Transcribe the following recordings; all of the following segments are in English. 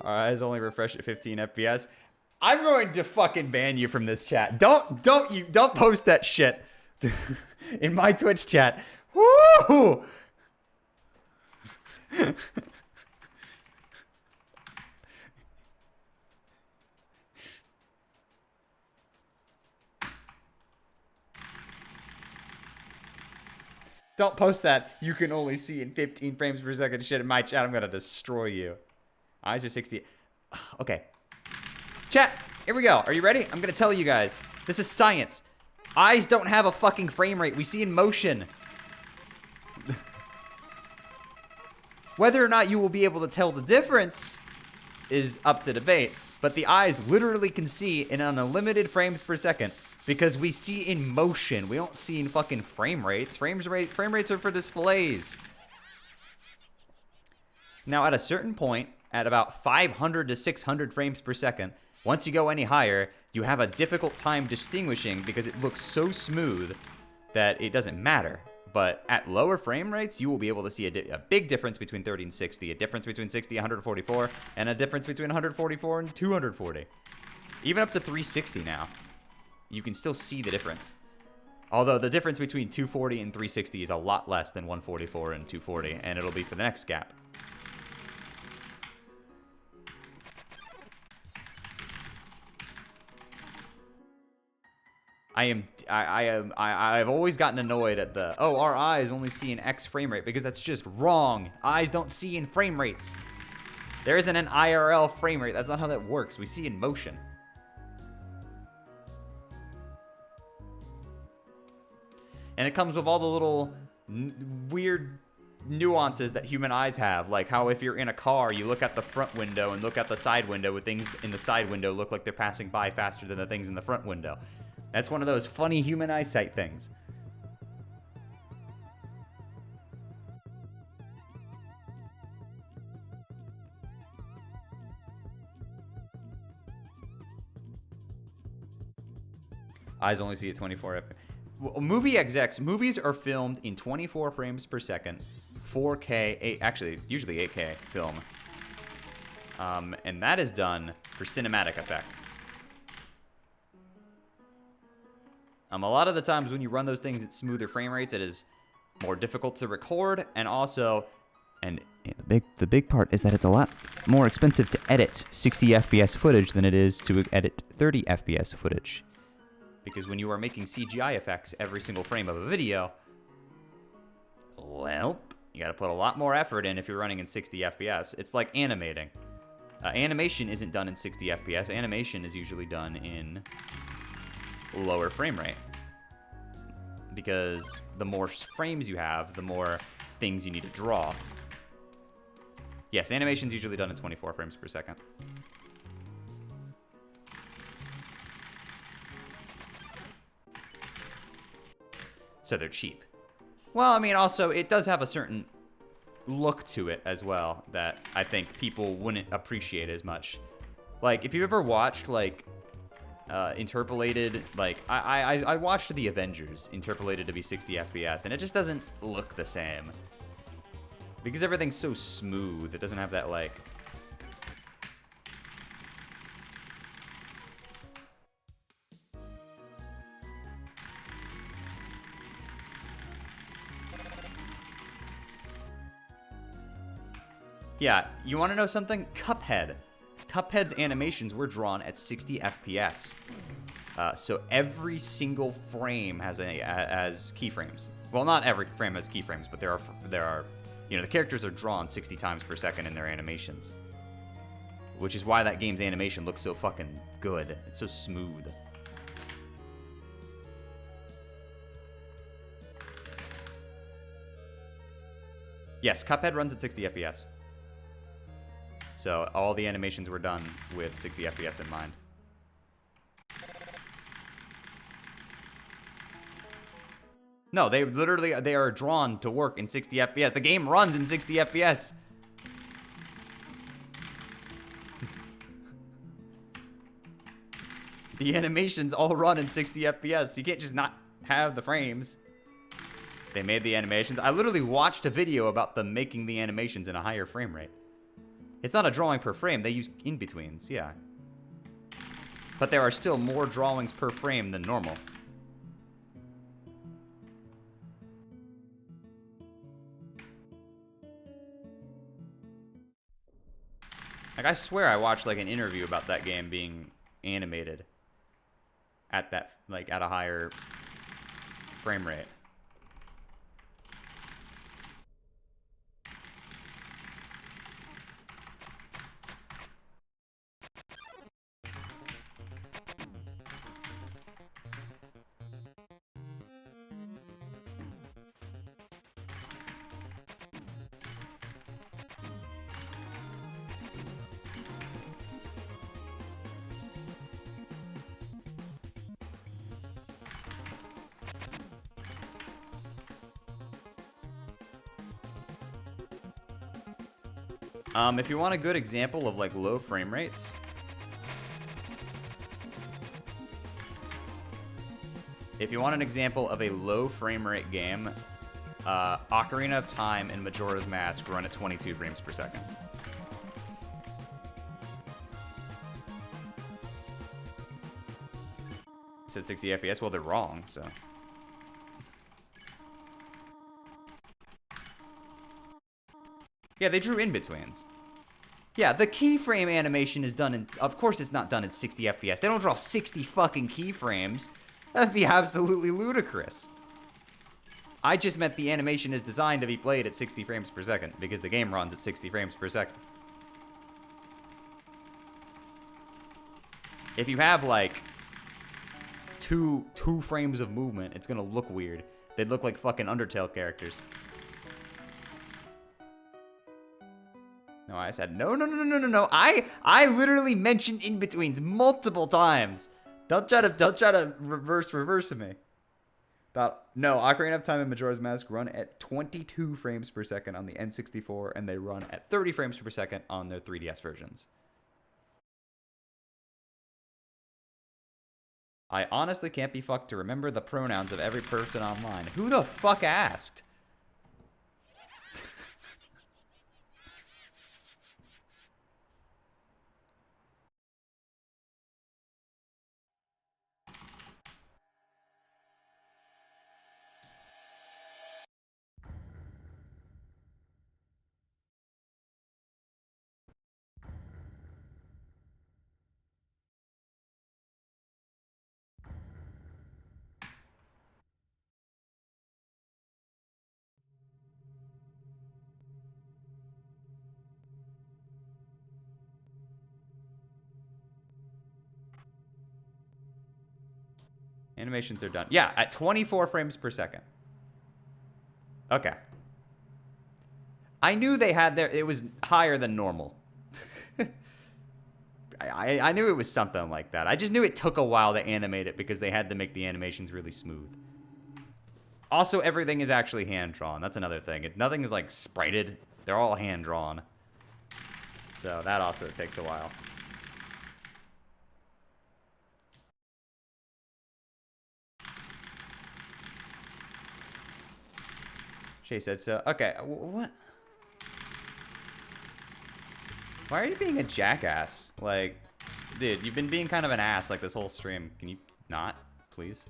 Our eyes only refresh at 15 FPS. I'm going to fucking ban you from this chat. Don't post that shit in my Twitch chat. Woo! Don't post that. You can only see in 15 frames per second shit in my chat. I'm gonna destroy you. Eyes are 60. Okay. Chat, here we go. Are you ready? I'm gonna tell you guys. This is science. Eyes don't have a fucking frame rate. We see in motion. Whether or not you will be able to tell the difference is up to debate. But the eyes literally can see in unlimited frames per second. Because we see in motion. We don't see in fucking frame rates. Frame rates are for displays. Now, at a certain point, at about 500 to 600 frames per second, once you go any higher, you have a difficult time distinguishing because it looks so smooth that it doesn't matter. But at lower frame rates, you will be able to see a big difference between 30 and 60, a difference between 60 and 144, and a difference between 144 and 240. Even up to 360 now. You can still see the difference. Although the difference between 240 and 360 is a lot less than 144 and 240, and it'll be for the next gap. I've always gotten annoyed at the, oh, our eyes only see an X frame rate, because that's just wrong. Eyes don't see in frame rates. There isn't an IRL frame rate. That's not how that works. We see in motion. And it comes with all the little weird nuances that human eyes have. Like how if you're in a car, you look at the front window and look at the side window, with things in the side window look like they're passing by faster than the things in the front window. That's one of those funny human eyesight things. Eyes only see at 24 FPS. Movie execs, movies are filmed in 24 frames per second, 4K, actually, usually 8K film. And that is done for cinematic effect. A lot of the times when you run those things at smoother frame rates, it is more difficult to record, and also, and the big part is that it's a lot more expensive to edit 60 FPS footage than it is to edit 30 FPS footage. Because when you are making CGI effects every single frame of a video, well, you gotta put a lot more effort in if you're running in 60 FPS. It's like animating. Animation isn't done in 60 FPS. Animation is usually done in lower frame rate. Because the more frames you have, the more things you need to draw. Yes, animation's usually done in 24 frames per second. So they're cheap. Well, I mean, also, it does have a certain look to it as well that I think people wouldn't appreciate as much. Like, if you've ever watched, like, interpolated, like, I watched The Avengers interpolated to be 60 FPS, and it just doesn't look the same. Because everything's so smooth, it doesn't have that, like... Yeah, you want to know something? Cuphead. Cuphead's animations were drawn at 60 FPS. So every single frame has keyframes. Well, not every frame has keyframes, but there are, you know, the characters are drawn 60 times per second in their animations. Which is why that game's animation looks so fucking good. It's so smooth. Yes, Cuphead runs at 60 FPS. So all the animations were done with 60 FPS in mind. No, they are drawn to work in 60 FPS. The game runs in 60 FPS. The animations all run in 60 FPS. You can't just not have the frames. They made the animations. I literally watched a video about them making the animations in a higher frame rate. It's not a drawing per frame. They use in-betweens, yeah. But there are still more drawings per frame than normal. Like, I swear I watched, like, an interview about that game being animated at that, like, at a higher frame rate. If you want a good example of, like, low frame rates, if you want an example of a low frame rate game, Ocarina of Time and Majora's Mask run at 22 frames per second. You said 60 FPS? Well, they're wrong, so. Yeah, they drew in-betweens. Yeah, the keyframe animation is done in... Of course it's not done in 60 FPS. They don't draw 60 fucking keyframes. That'd be absolutely ludicrous. I just meant the animation is designed to be played at 60 frames per second, because the game runs at 60 frames per second. If you have, like, two frames of movement, it's gonna look weird. They'd look like fucking Undertale characters. No, I said no. I literally mentioned in-betweens multiple times. Don't try to reverse me. No, Ocarina of Time and Majora's Mask run at 22 frames per second on the N64, and they run at 30 frames per second on their 3DS versions. I honestly can't be fucked to remember the pronouns of every person online. Who the fuck asked? Animations are done. Yeah, at 24 frames per second. Okay. I knew they had their... It was higher than normal. I knew it was something like that. I just knew it took a while to animate it because they had to make the animations really smooth. Also, everything is actually hand-drawn. That's another thing. Nothing is, like, sprited. They're all hand-drawn. So that also takes a while. Shay said so. Okay, what? Why are you being a jackass? Like, dude, you've been being kind of an ass, like, this whole stream. Can you not, please?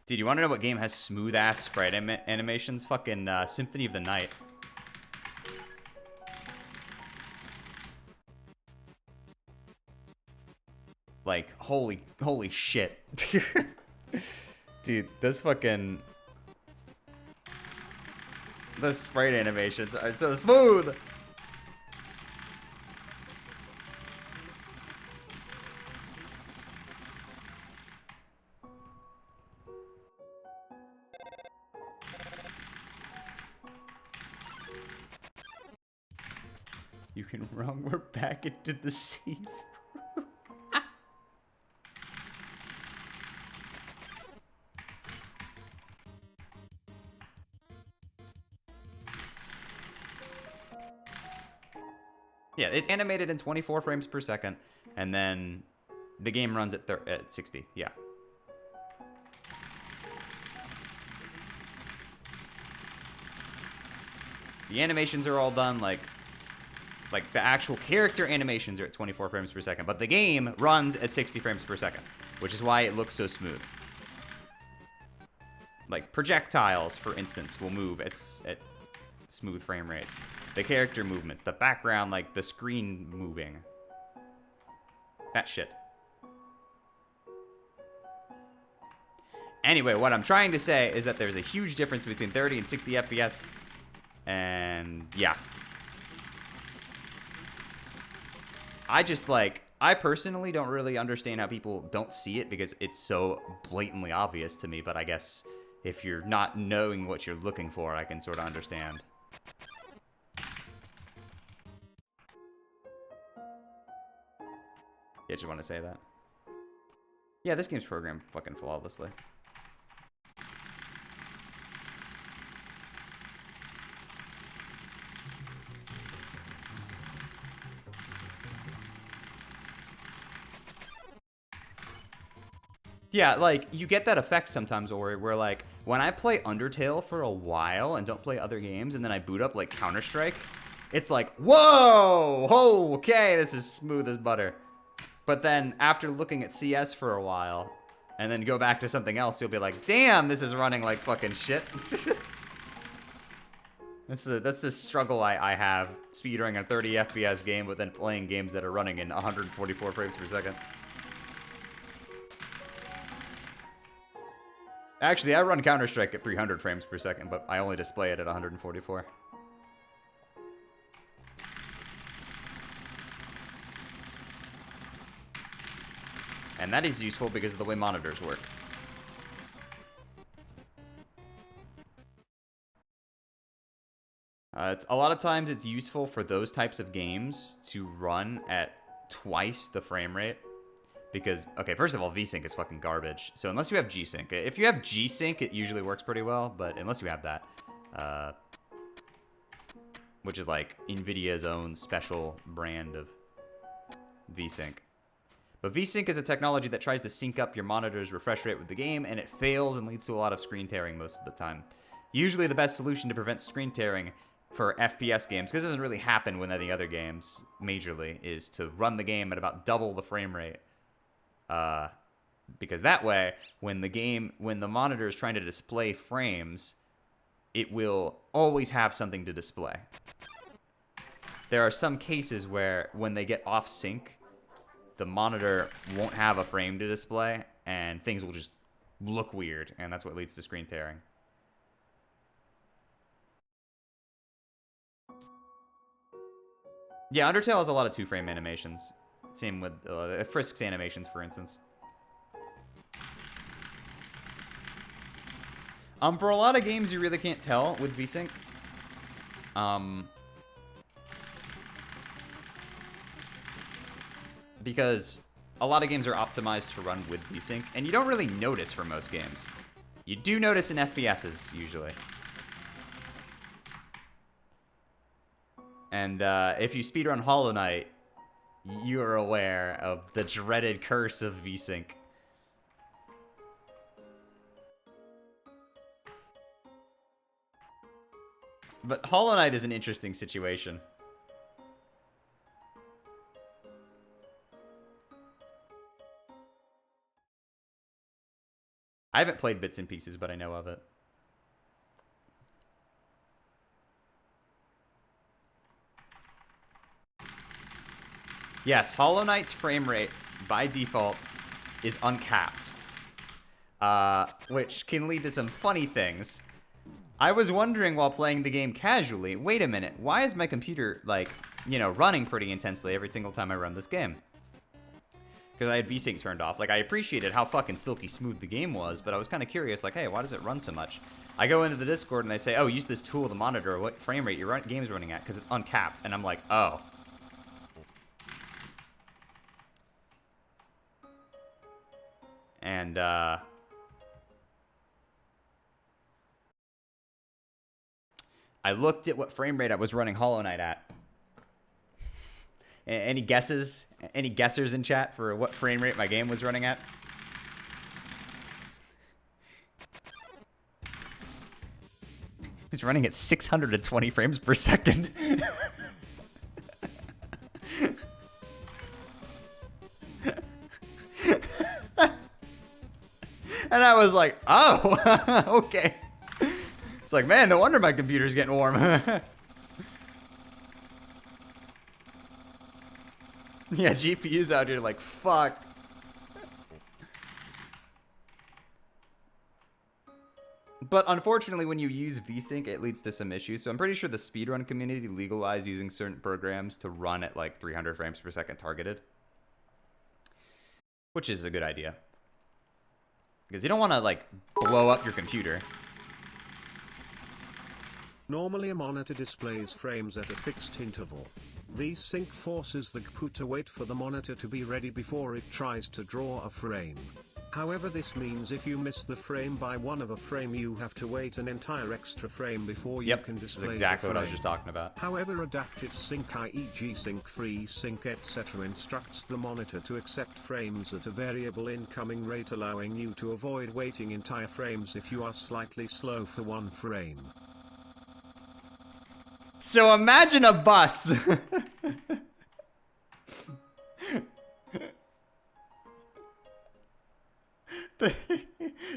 Dude, you want to know what game has smooth-ass sprite animations? Fucking Symphony of the Night. Like, holy shit. Dude, this fucking... Those sprite animations are so smooth! You can run, we're back into the sea. Yeah, it's animated in 24 frames per second, and then the game runs at 60. Yeah. The animations are all done like the actual character animations are at 24 frames per second, but the game runs at 60 frames per second, which is why it looks so smooth. Like projectiles, for instance, will move at smooth frame rates. The character movements, the background, like the screen moving. That shit. Anyway, what I'm trying to say is that there's a huge difference between 30 and 60 FPS. And yeah. I personally don't really understand how people don't see it because it's so blatantly obvious to me, but I guess if you're not knowing what you're looking for, I can sort of understand. Yeah, just want to say that. Yeah, this game's programmed fucking flawlessly. Yeah, like, you get that effect sometimes, Ori, where, like, when I play Undertale for a while and don't play other games, and then I boot up, like, Counter-Strike, it's like, whoa! Oh, okay, this is smooth as butter. But then, after looking at CS for a while, and then go back to something else, you'll be like, damn, this is running like fucking shit. That's the struggle I have, speedrunning a 30 FPS game, but then playing games that are running in 144 frames per second. Actually, I run Counter-Strike at 300 frames per second, but I only display it at 144. And that is useful because of the way monitors work. A lot of times it's useful for those types of games to run at twice the frame rate. Because, okay, first of all, VSync is fucking garbage. So unless you have G-Sync. If you have G-Sync, it usually works pretty well. But unless you have that, which is like NVIDIA's own special brand of VSync. But VSync is a technology that tries to sync up your monitor's refresh rate with the game, and it fails and leads to a lot of screen tearing most of the time. Usually the best solution to prevent screen tearing for FPS games, because it doesn't really happen with any other games majorly, is to run the game at about double the frame rate. Because that way, when the monitor is trying to display frames, it will always have something to display. There are some cases where when they get off sync, the monitor won't have a frame to display, and things will just look weird, and that's what leads to screen tearing. Yeah, Undertale has a lot of two-frame animations. Same with Frisk's animations, for instance. For a lot of games, you really can't tell with VSync. Because a lot of games are optimized to run with VSync, and you don't really notice for most games. You do notice in FPSs, usually. And if you speedrun Hollow Knight, you are aware of the dreaded curse of VSync. But Hollow Knight is an interesting situation. I haven't played Bits and Pieces, but I know of it. Yes, Hollow Knight's frame rate, by default, is uncapped. Which can lead to some funny things. I was wondering while playing the game casually, wait a minute, why is my computer, like, you know, running pretty intensely every single time I run this game? Because I had VSync turned off. Like, I appreciated how fucking silky smooth the game was, but I was kind of curious, like, hey, why does it run so much? I go into the Discord and they say, oh, use this tool to monitor what frame rate your game's running at, because it's uncapped. And I'm like, oh. And, I looked at what frame rate I was running Hollow Knight at. Any guesses? Any guessers in chat for what frame rate my game was running at? He's running at 620 frames per second. And I was like, oh, okay. It's like, man, no wonder my computer's getting warm. Yeah, GPU's out here like, fuck. But unfortunately, when you use VSync, it leads to some issues. So I'm pretty sure the speedrun community legalized using certain programs to run at like 300 frames per second targeted. Which is a good idea. Because you don't want to, like, blow up your computer. Normally a monitor displays frames at a fixed interval. VSync forces the GPU to wait for the monitor to be ready before it tries to draw a frame. However, this means if you miss the frame by one of a frame, you have to wait an entire extra frame before you can display that's exactly the frame. What I was just talking about. However, adaptive sync, i.e. G-Sync, FreeSync, etc. instructs the monitor to accept frames at a variable incoming rate, allowing you to avoid waiting entire frames if you are slightly slow for one frame. So imagine a bus.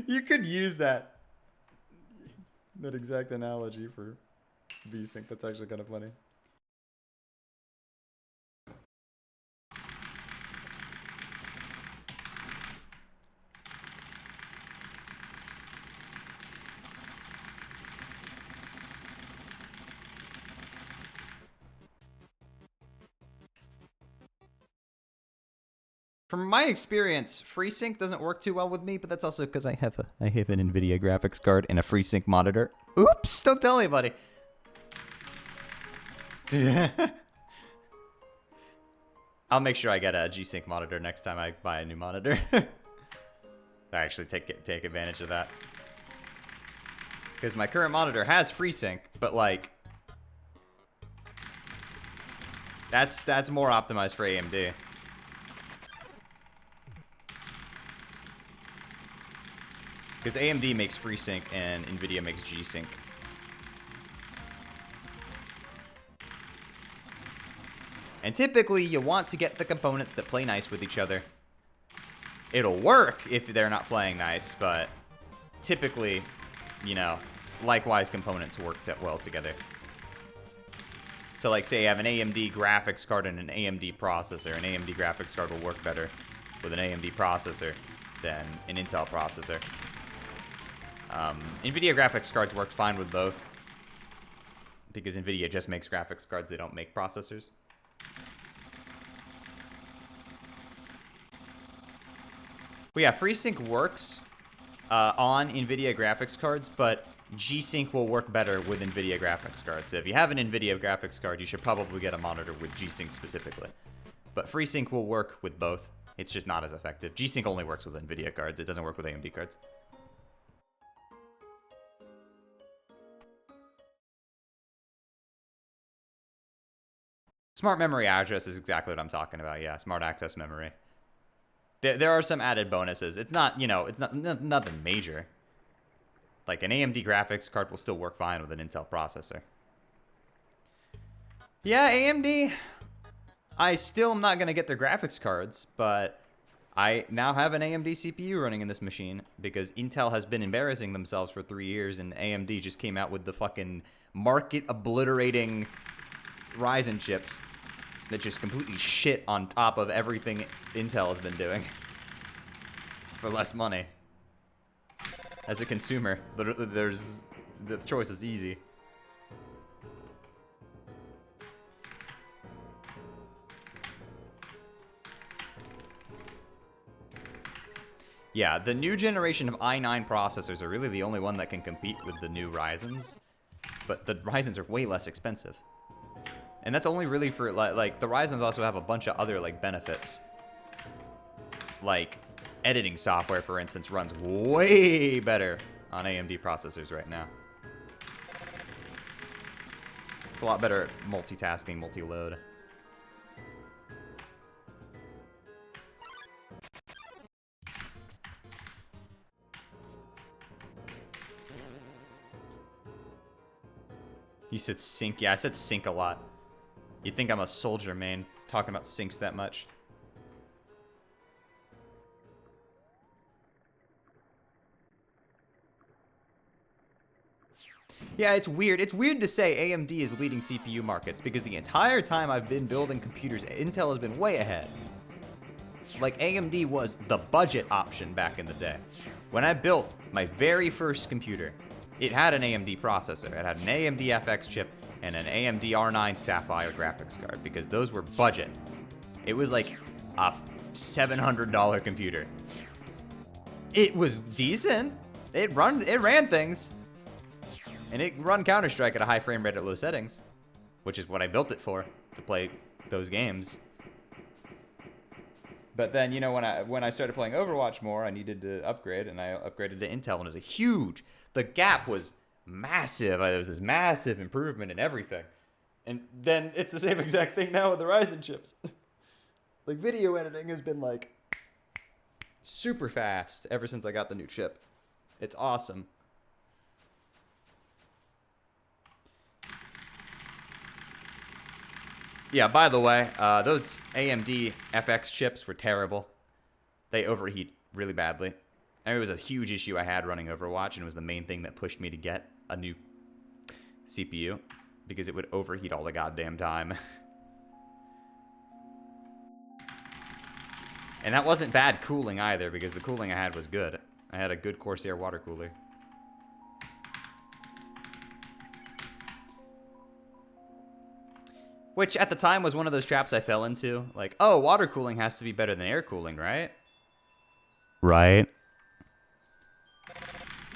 You could use that exact analogy for VSync. That's actually kind of funny. From my experience, FreeSync doesn't work too well with me, but that's also because I have an NVIDIA graphics card and a FreeSync monitor. Oops! Don't tell anybody. I'll make sure I get a G-Sync monitor next time I buy a new monitor. I actually take advantage of that. Because my current monitor has FreeSync, but like that's more optimized for AMD. Because AMD makes FreeSync and NVIDIA makes G-Sync. And typically, you want to get the components that play nice with each other. It'll work if they're not playing nice, but typically, you know, likewise components work well together. So like, say you have an AMD graphics card and an AMD processor. An AMD graphics card will work better with an AMD processor than an Intel processor. NVIDIA graphics cards worked fine with both because NVIDIA just makes graphics cards, they don't make processors. But yeah, FreeSync works on NVIDIA graphics cards, but G-Sync will work better with NVIDIA graphics cards. So if you have an NVIDIA graphics card, you should probably get a monitor with G-Sync specifically. But FreeSync will work with both. It's just not as effective. G-Sync only works with NVIDIA cards. It doesn't work with AMD cards. Smart memory address is exactly what I'm talking about. Yeah, smart access memory. There are some added bonuses. It's not, you know, it's not nothing major. Like an AMD graphics card will still work fine with an Intel processor. Yeah, AMD. I still am not going to get their graphics cards, but I now have an AMD CPU running in this machine because Intel has been embarrassing themselves for 3 years and AMD just came out with the fucking market obliterating Ryzen chips that just completely shit on top of everything Intel has been doing for less money. As a consumer, the choice is easy. Yeah, the new generation of i9 processors are really the only one that can compete with the new Ryzens, but the Ryzens are way less expensive. And that's only really for, like, the Ryzens also have a bunch of other, like, benefits. Like, editing software, for instance, runs way better on AMD processors right now. It's a lot better at multitasking, multi-load. You said sync. Yeah, I said sync a lot. You'd think I'm a soldier, man, talking about syncs that much. Yeah, it's weird. It's weird to say AMD is leading CPU markets because the entire time I've been building computers, Intel has been way ahead. Like, AMD was the budget option back in the day. When I built my very first computer, it had an AMD processor. It had an AMD FX chip and an AMD R9 Sapphire graphics card because those were budget. It was like a $700 computer. It was decent. It ran things. And it run Counter-Strike at a high frame rate at low settings, which is what I built it for, to play those games. But then, you know, when I started playing Overwatch more, I needed to upgrade, and I upgraded to Intel, and it was a huge. The gap was massive. There was this massive improvement in everything. And then it's the same exact thing now with the Ryzen chips. Like, video editing has been, like, super fast ever since I got the new chip. It's awesome. Yeah, by the way, those AMD FX chips were terrible. They overheat really badly. I mean, it was a huge issue I had running Overwatch, and it was the main thing that pushed me to get a new CPU, because it would overheat all the goddamn time. And that wasn't bad cooling either, because the cooling I had was good. I had a good Corsair water cooler. Which, at the time, was one of those traps I fell into. Like, oh, water cooling has to be better than air cooling, right? Right.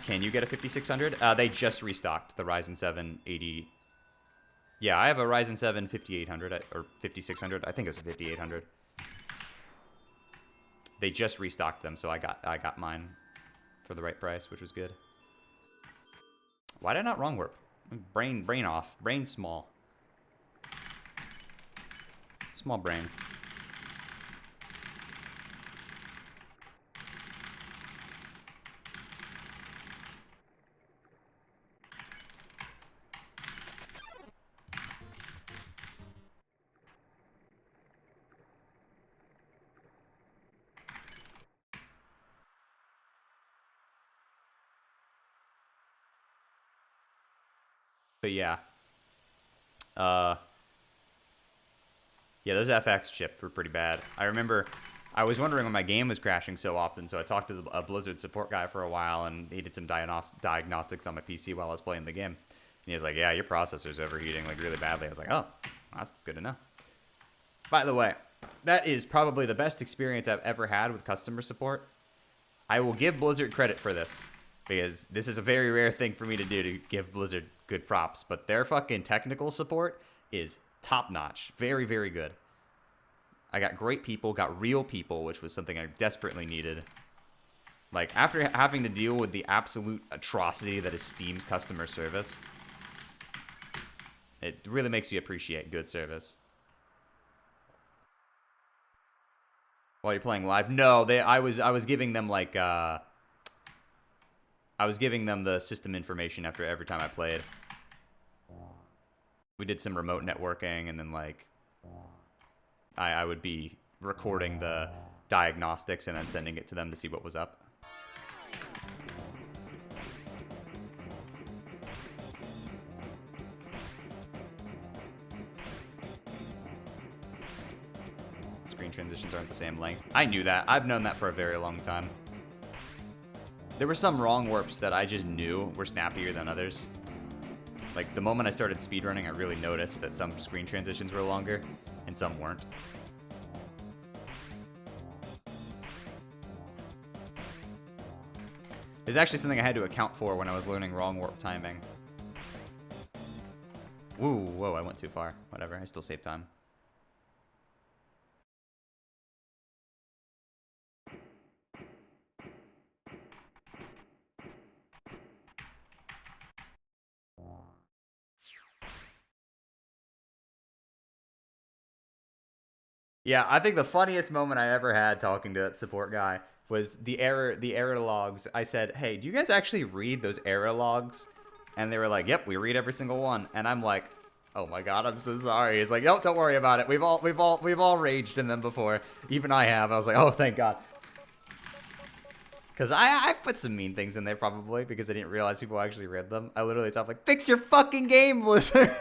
Can you get a 5600? They just restocked the Ryzen 7 80. Yeah, I have a Ryzen 7 5800, or 5600. I think it was a 5800. They just restocked them, so I got mine for the right price, which was good. Why did I not wrong warp? Brain off. Brain small. Small brain. But yeah. Yeah, those FX chips were pretty bad. I remember I was wondering when my game was crashing so often, so I talked to a Blizzard support guy for a while, and he did some diagnostics on my PC while I was playing the game. And he was like, yeah, your processor's overheating like really badly. I was like, oh, that's good to know. By the way, that is probably the best experience I've ever had with customer support. I will give Blizzard credit for this, because this is a very rare thing for me to do, to give Blizzard good props, but their fucking technical support is top-notch. Very, very good. I got great people, got real people, which was something I desperately needed. Like, after having to deal with the absolute atrocity that is Steam's customer service, it really makes you appreciate good service. While you're playing live? No, I was giving them, like, I was giving them the system information after every time I played. We did some remote networking, and then, like, I would be recording the diagnostics and then sending it to them to see what was up. Screen transitions aren't the same length. I knew that. I've known that for a very long time. There were some wrong warps that I just knew were snappier than others. Like, the moment I started speedrunning, I really noticed that some screen transitions were longer, and some weren't. It's actually something I had to account for when I was learning wrong warp timing. Woo, whoa, I went too far. Whatever, I still save time. Yeah, I think the funniest moment I ever had talking to that support guy was the error logs. I said, hey, do you guys actually read those error logs And they were like, yep, we read every single one. And I'm like, oh my god, I'm so sorry. He's like, nope, don't worry about it. We've all raged in them before. Even I have. I was like, oh, thank god. Because I put some mean things in there probably because I didn't realize people actually read them. I literally thought like, fix your fucking game, Blizzard.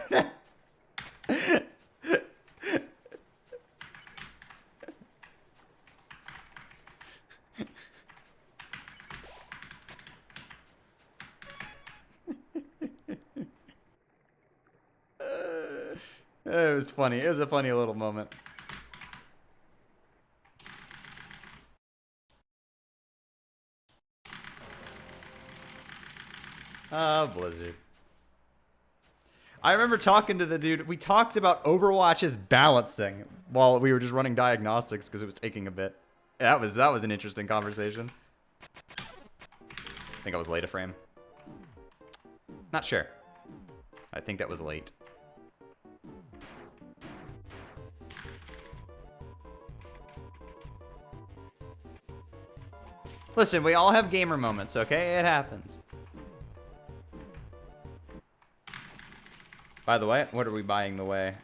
It was funny. It was a funny little moment. Blizzard. I remember talking to the dude. We talked about Overwatch's balancing while we were just running diagnostics because it was taking a bit. That was an interesting conversation. I think I was late a frame. Not sure. I think that was late. Listen, we all have gamer moments, okay? It happens. By the way, what are we buying the way?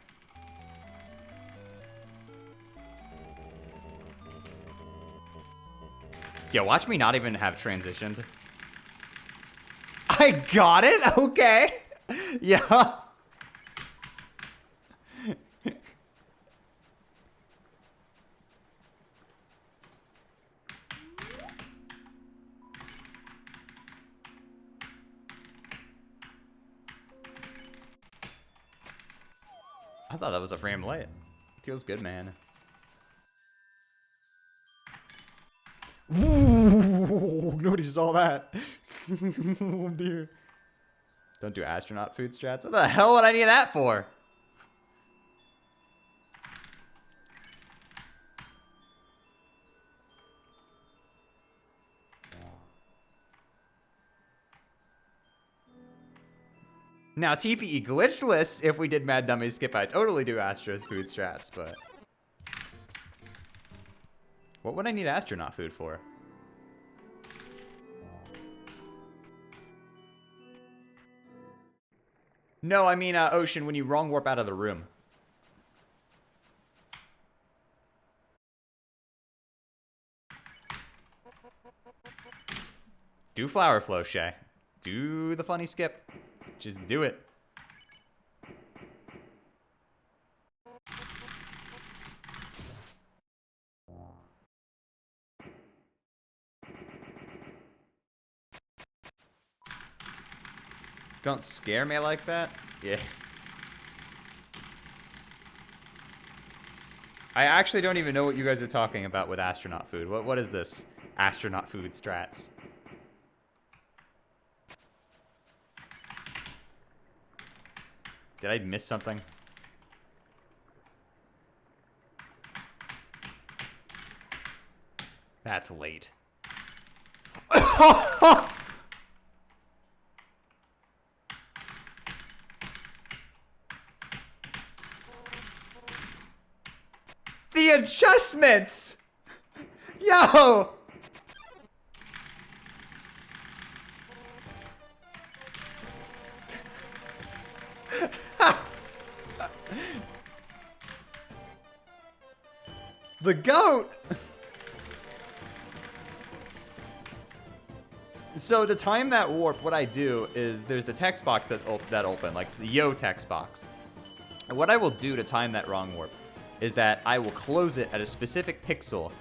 Yeah, watch me not even have transitioned. I got it? Okay. Yeah. I thought that was a frame late. Feels good, man. Ooh, nobody saw that. Oh dear. Don't do astronaut food strats. What the hell would I need that for? Now, TPE glitchless, if we did Mad Dummy Skip, I'd totally do Astro's food strats, but... What would I need astronaut food for? No, I mean, Ocean, when you wrong warp out of the room. Do flower flow, Shay. Do the funny skip. Just do it. Don't scare me like that? Yeah. I actually don't even know what you guys are talking about with astronaut food. What is this? Astronaut food strats. Did I miss something? That's late. The adjustments! Yo! The goat! So to time that warp, what I do is there's the text box that open, like the yo text box. And what I will do to time that wrong warp is that I will close it at a specific pixel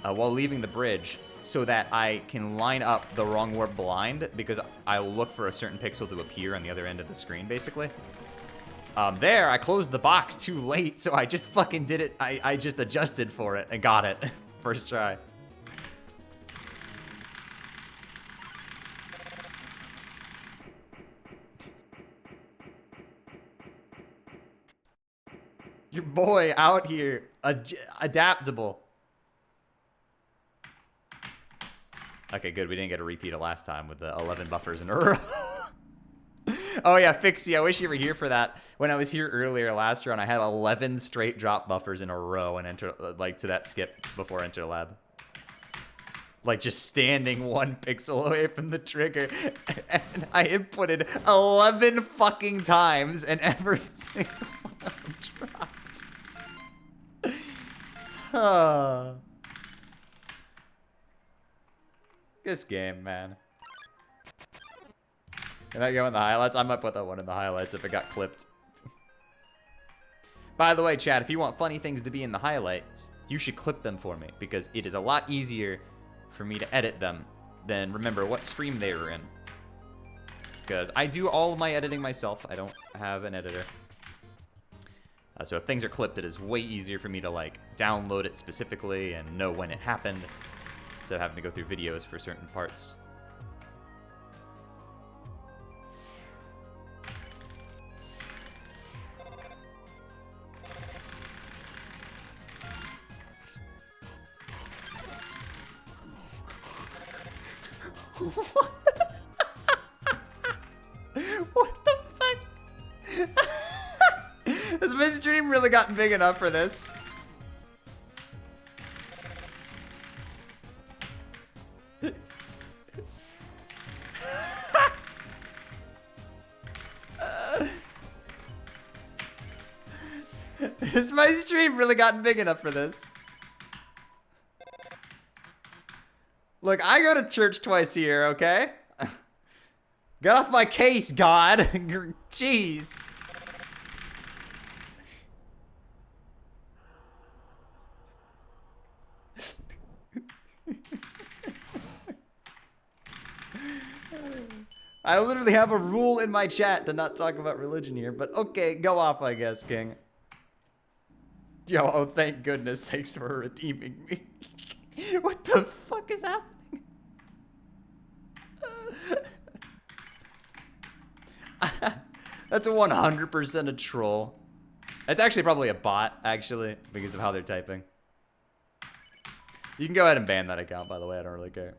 while leaving the bridge so that I can line up the wrong warp blind because I will look for a certain pixel to appear on the other end of the screen, basically. There, I closed the box too late, so I just fucking did it. I just adjusted for it and got it. First try. Your boy out here, adaptable. Okay, good. We didn't get a repeat of last time with the 11 buffers in a row. Oh yeah, Fixie, I wish you were here for that. When I was here earlier last run, I had 11 straight drop buffers in a row and enter, like, to that skip before Enter Lab. Like just standing 1 pixel away from the trigger. And I inputted 11 fucking times and every single one of them dropped. This game, man. Can I go in the highlights? I might put that one in the highlights if it got clipped. By the way, chat, if you want funny things to be in the highlights, you should clip them for me, because it is a lot easier for me to edit them than remember what stream they were in. Because I do all of my editing myself. I don't have an editor. So if things are clipped, it is way easier for me to like download it specifically and know when it happened, instead of having to go through videos for certain parts. What the fuck? Has my stream really gotten big enough for this? Has my stream really gotten big enough for this? Look, I go to church twice a year, okay? Get off my case, God. Jeez. I literally have a rule in my chat to not talk about religion here, but okay, go off, I guess, King. Yo, oh, thank goodness, thanks for redeeming me. What the fuck is happening? That's 100% a troll. It's actually probably a bot, actually, because of how they're typing. You can go ahead and ban that account, by the way, I don't really care.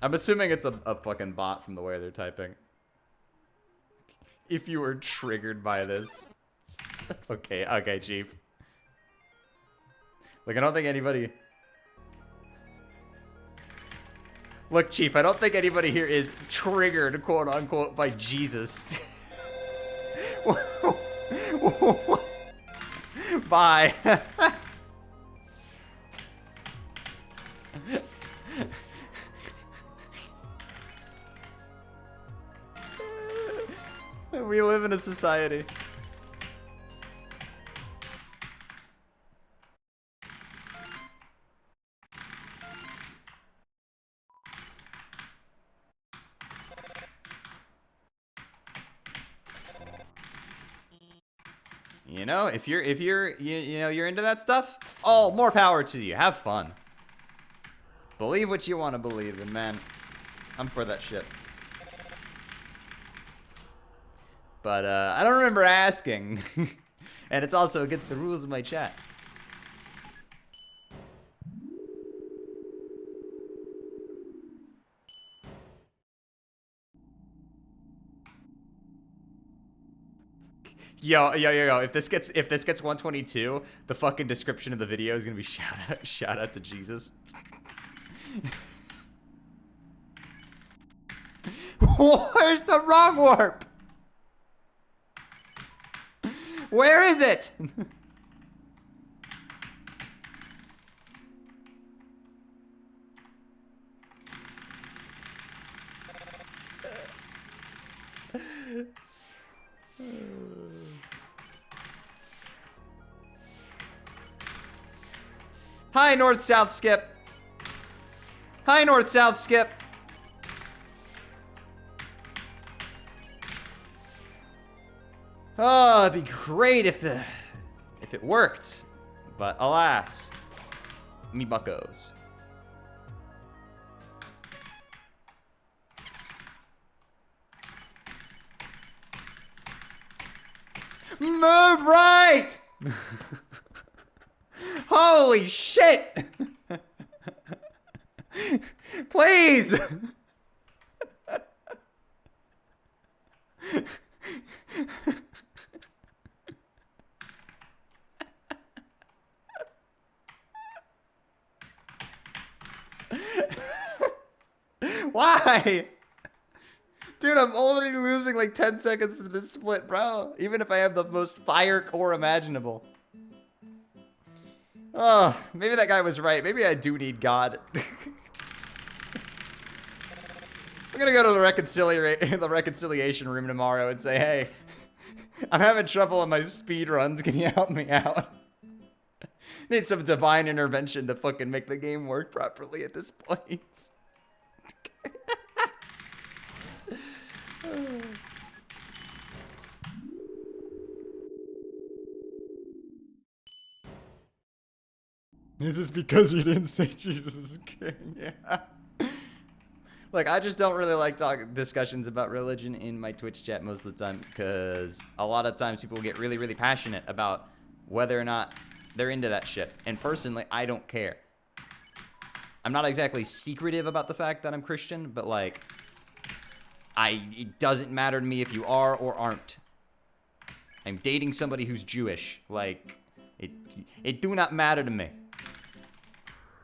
I'm assuming it's a fucking bot from the way they're typing. If you were triggered by this. Okay, okay, Chief. Like, I don't think anybody... Look, Chief, I don't think anybody here is triggered, quote unquote, by Jesus. Bye. We live in a society. You know, if you're you're into that stuff, oh, more power to you. Have fun. Believe what you want to believe, and man, I'm for that shit. But I don't remember asking, and it's also against the rules of my chat. Yo, if this gets 122, the fucking description of the video is gonna be shout out to Jesus. Where's the wrong warp? Where is it? Hi, north-south skip. Hi, north-south skip. Oh, it'd be great if it worked, but alas, me buckos. Move right! Holy shit! Please! Why? Dude, I'm already losing like 10 seconds to this split, bro. Even if I have the most fire core imaginable. Oh, maybe that guy was right. Maybe I do need God. I'm gonna go to the reconciliation room tomorrow and say, hey, I'm having trouble on my speed runs. Can you help me out? Need some divine intervention to fucking make the game work properly at this point. This is because you didn't say Jesus is king. Yeah. Like, I just don't really like discussions about religion in my Twitch chat most of the time because a lot of times people get really, really passionate about whether or not they're into that shit. And personally, I don't care. I'm not exactly secretive about the fact that I'm Christian, but like, it doesn't matter to me if you are or aren't. I'm dating somebody who's Jewish. Like, it do not matter to me.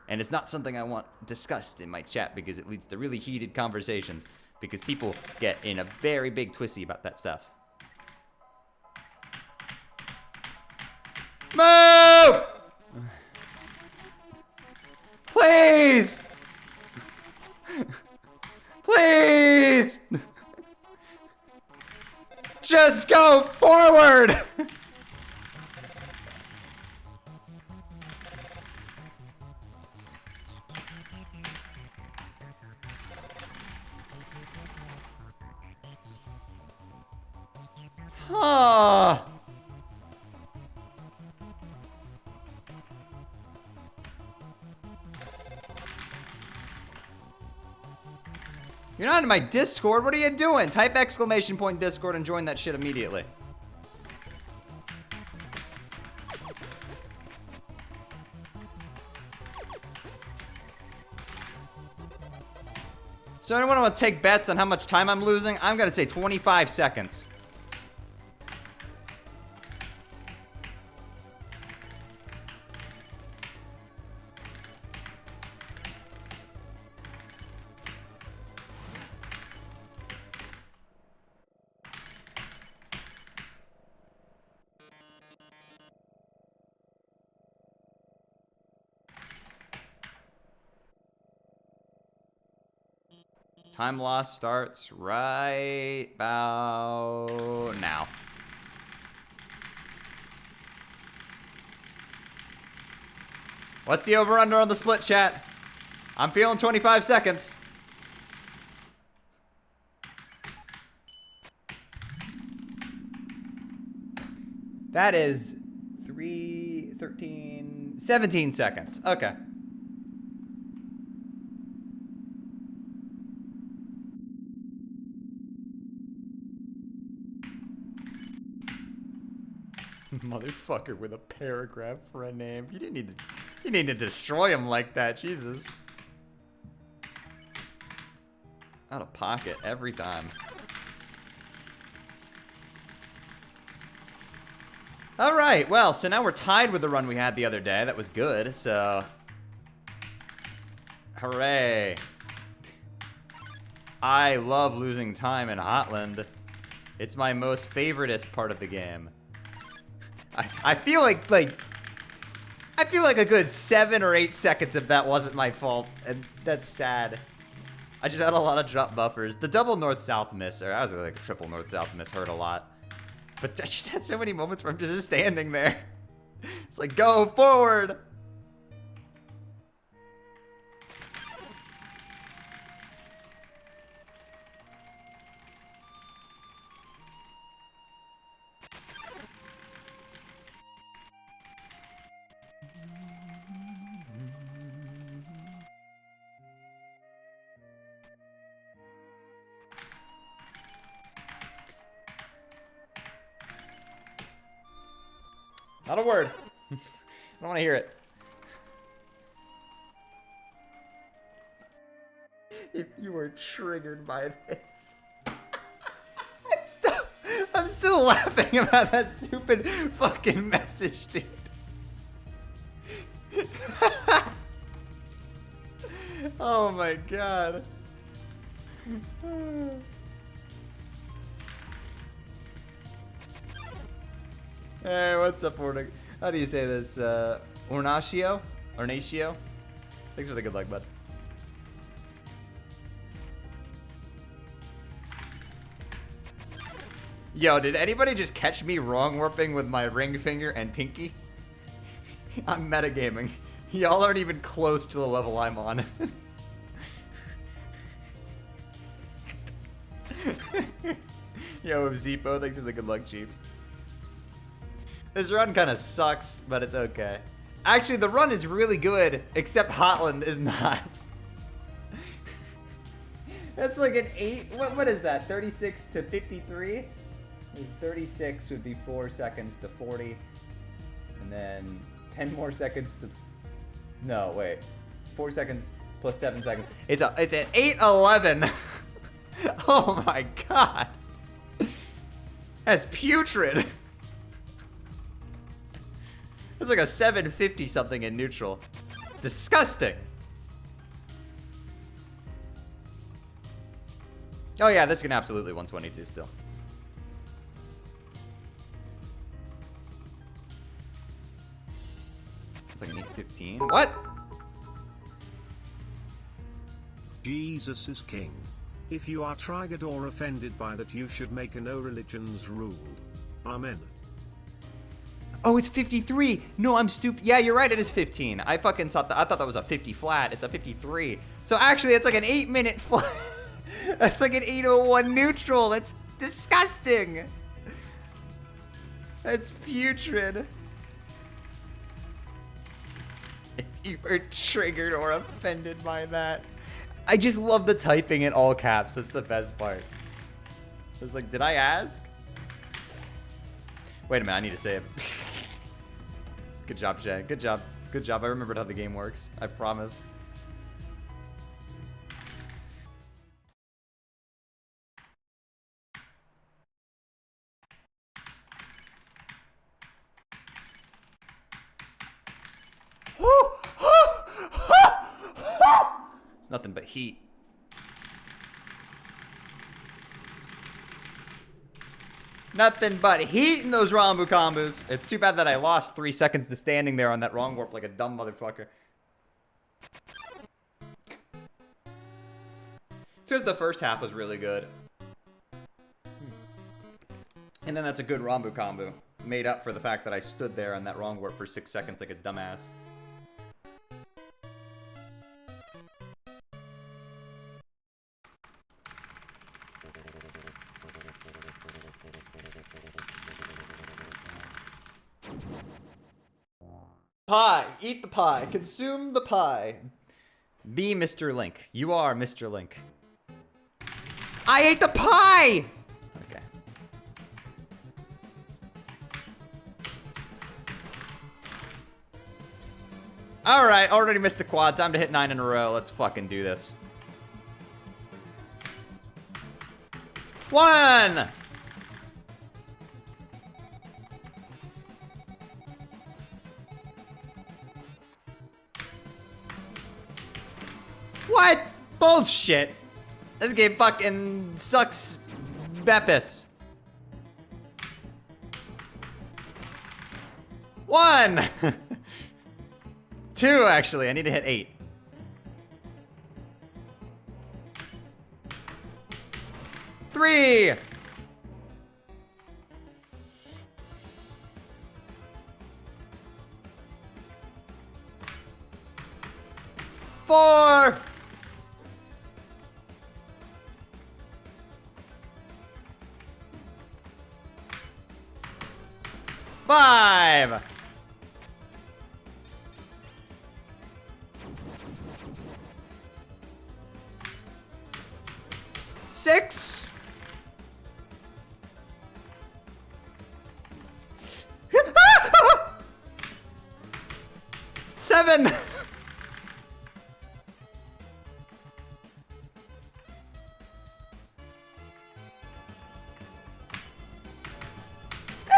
And it's not something I want discussed in my chat because it leads to really heated conversations because people get in a very big twisty about that stuff. Move! Please! Please! Just go forward! Huh. You're not in my Discord. What are you doing? Type !! Discord and join that shit immediately. So anyone want to take bets on how much time I'm losing? I'm gonna say 25 seconds. Time loss starts right about now. What's the over-under on the split, chat? I'm feeling 25 seconds. That is 3, 13, 17 seconds. Okay. Motherfucker with a paragraph for a name. You didn't need to destroy him like that, Jesus. Out of pocket every time. Alright, well, so now we're tied with the run we had the other day. That was good, so... Hooray. I love losing time in Hotland. It's my most favoritist part of the game. I feel like a good 7 or 8 seconds of that wasn't my fault, and that's sad. I just had a lot of drop buffers. The double north-south miss, or I was like a triple north-south miss, hurt a lot. But I just had so many moments where I'm just standing there. It's like, go forward! Not a word. I don't want to hear it. If you were triggered by this. I'm still laughing about that stupid fucking message, dude. Oh my god. Hey, what's up, how do you say this? Ornatio? Ornatio? Thanks for the good luck, bud. Yo, did anybody just catch me wrong warping with my ring finger and pinky? I'm metagaming. Y'all aren't even close to the level I'm on. Yo, Zeepo, thanks for the good luck, Chief. This run kind of sucks, but it's okay. Actually, the run is really good, except Hotland is not. That's like an 8. What is that? 36 to 53? 36 would be 4 seconds to 40. And then 10 more seconds to... No, wait. 4 seconds plus 7 seconds. It's an 8:11. Oh my god. That's putrid. It's like a 750 something in neutral. Disgusting. Oh yeah, this can absolutely 122 still. It's like an 815. What? Jesus is king. If you are triggered or offended by that, you should make a no religions rule. Amen. Oh, it's 53. No, I'm stupid. Yeah, you're right. It is 15. I fucking thought that. I thought that was a 50 flat. It's a 53. So actually, it's like an 8-minute flat. That's like an 801 neutral. That's disgusting. That's putrid. If you were triggered or offended by that. I just love the typing in all caps. That's the best part. It's like, did I ask? Wait a minute, I need to save. Good job, Jay. Good job. Good job. I remembered how the game works. I promise. It's nothing but heat. Nothing but heat in those Rambu combos. It's too bad that I lost 3 seconds to standing there on that wrong warp like a dumb motherfucker. It's because the first half was really good. And then that's a good Rambu combo. Made up for the fact that I stood there on that wrong warp for 6 seconds like a dumbass. Pie. Eat the pie. Consume the pie. Be Mr. Link. You are Mr. Link. I ate the pie! Okay. Alright, already missed the quad. Time to hit 9 in a row. Let's fucking do this. 1! What? Bullshit. This game fucking sucks. Beppis. 1! 2, actually. I need to hit 8. 3! 4! 5! 6! 7!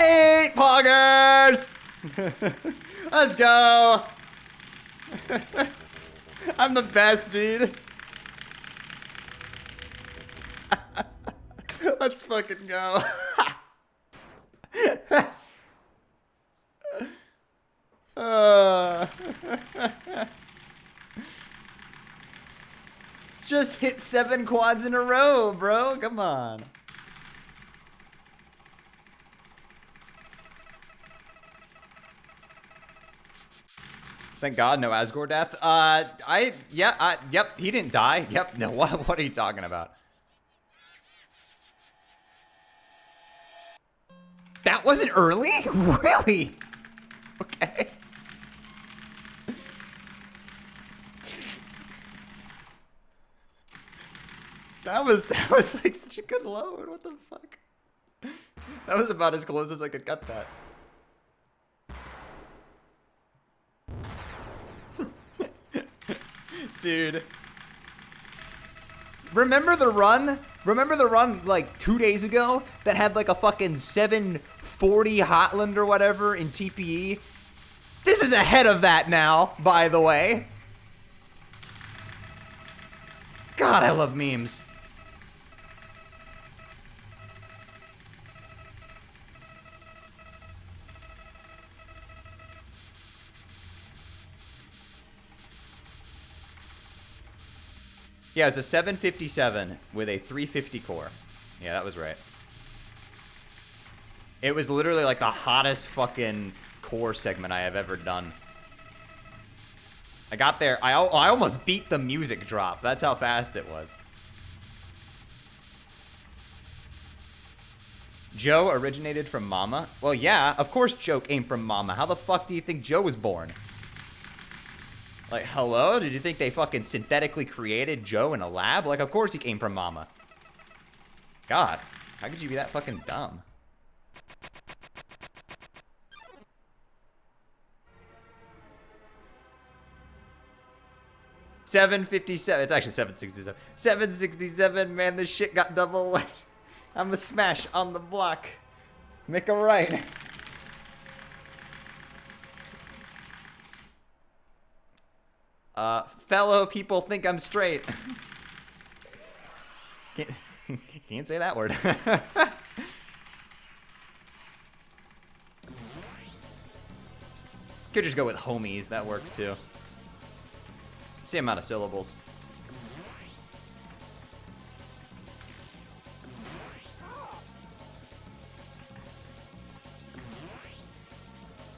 8 poggers! Let's go! I'm the best, dude. Let's fucking go. Just hit 7 quads in a row, bro. Come on. Thank God, no Asgore death. Yep, he didn't die. Yep, no, what are you talking about? That wasn't early? Really? Okay. That was like such a good load. What the fuck? That was about as close as I could cut that. Dude. Remember the run? Remember the run like 2 days ago that had like a fucking 740 Hotland or whatever in TPE? This is ahead of that now, by the way. God, I love memes. Yeah, it's a 757 with a 350 core. Yeah, that was right. It was literally like the hottest fucking core segment I have ever done. I got there. I almost beat the music drop. That's how fast it was. Joe originated from Mama? Well, yeah, of course Joe came from Mama. How the fuck do you think Joe was born? Like, hello? Did you think they fucking synthetically created Joe in a lab? Like, of course he came from Mama. God, how could you be that fucking dumb? $7.57. It's actually $7.67. $7.67, man, this shit got double. I'm a smash on the block. Make a right. Fellow people think I'm straight. Can't say that word. Could just go with homies, that works too. Same amount of syllables.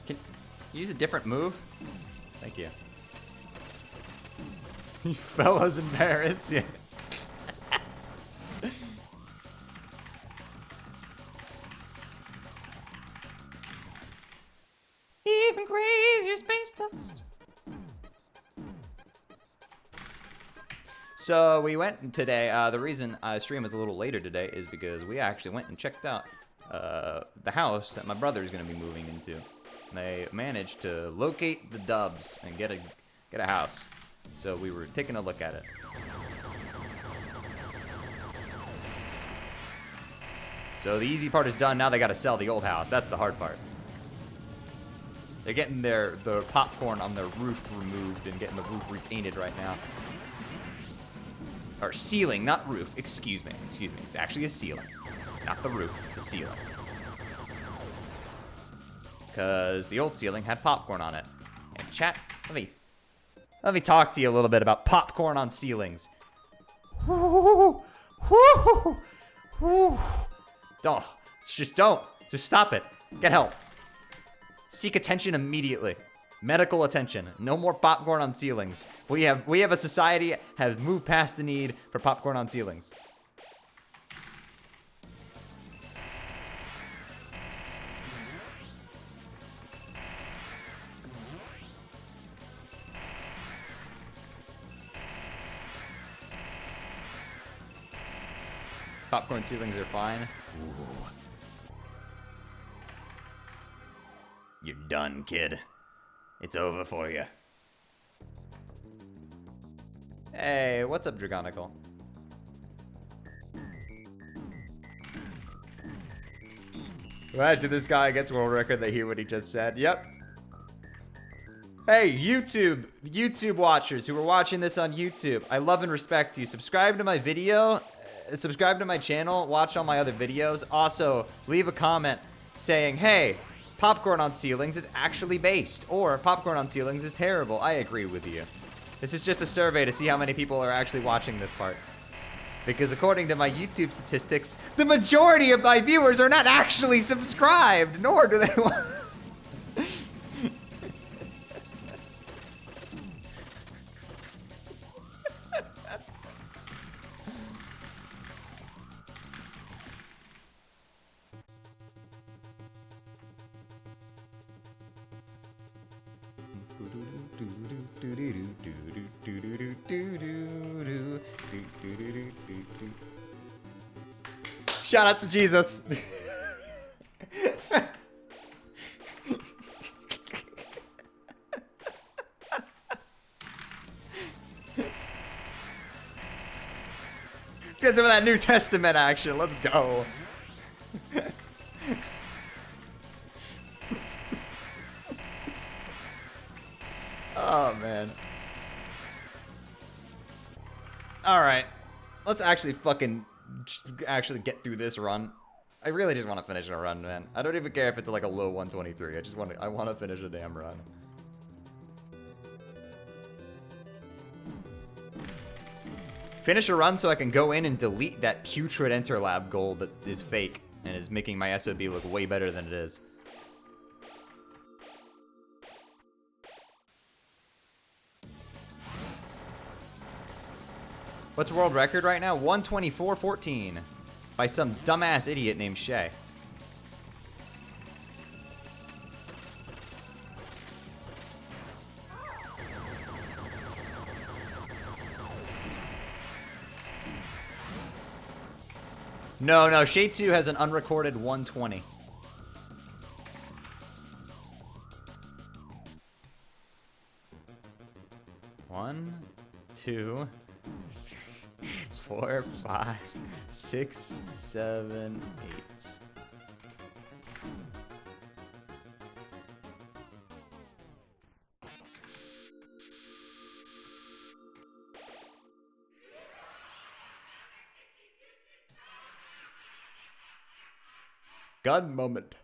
Can you use a different move? Thank you. You fellas in Paris, yeah. Even crazier space dust. So we went today. The reason I stream was a little later today is because we actually went and checked out the house that my brother is going to be moving into. They managed to locate the dubs and get a house. So we were taking a look at it. So the easy part is done. Now they got to sell the old house. That's the hard part. They're getting the popcorn on their roof removed and getting the roof repainted right now. Or ceiling, not roof. Excuse me. It's actually a ceiling. Not the roof, the ceiling. Because the old ceiling had popcorn on it. And chat, let me talk to you a little bit about popcorn on ceilings. Don't. Just stop it. Get help. Seek attention immediately. Medical attention. No more popcorn on ceilings. We have a society has moved past the need for popcorn on ceilings. Popcorn ceilings are fine. Ooh. You're done, kid. It's over for you. Hey, what's up, Dragonical? Imagine this guy gets world record, they hear what he just said. Yep. Hey, YouTube watchers who are watching this on YouTube, I love and respect you. Subscribe to my video. subscribe to my channel, watch all my other videos. Also, leave a comment saying, hey, popcorn on ceilings is actually based, or popcorn on ceilings is terrible. I agree with you. This is just a survey to see how many people are actually watching this part. Because according to my YouTube statistics, the majority of my viewers are not actually subscribed, nor do they want... Shoutouts to Jesus. Let's get some of that New Testament action. Let's go. Oh, man. Alright. Let's actually get through this run. I really just want to finish a run, man. I don't even care if it's like a low 123. I want to finish a damn run. Finish a run so I can go in and delete that putrid Interlab gold that is fake and is making my SOB look way better than it is. What's world record right now? 124.14 by some dumbass idiot named Shay. No, Shay 2 has an unrecorded 120. One, two, 4, 5, 6, 7, 8. Gun moment.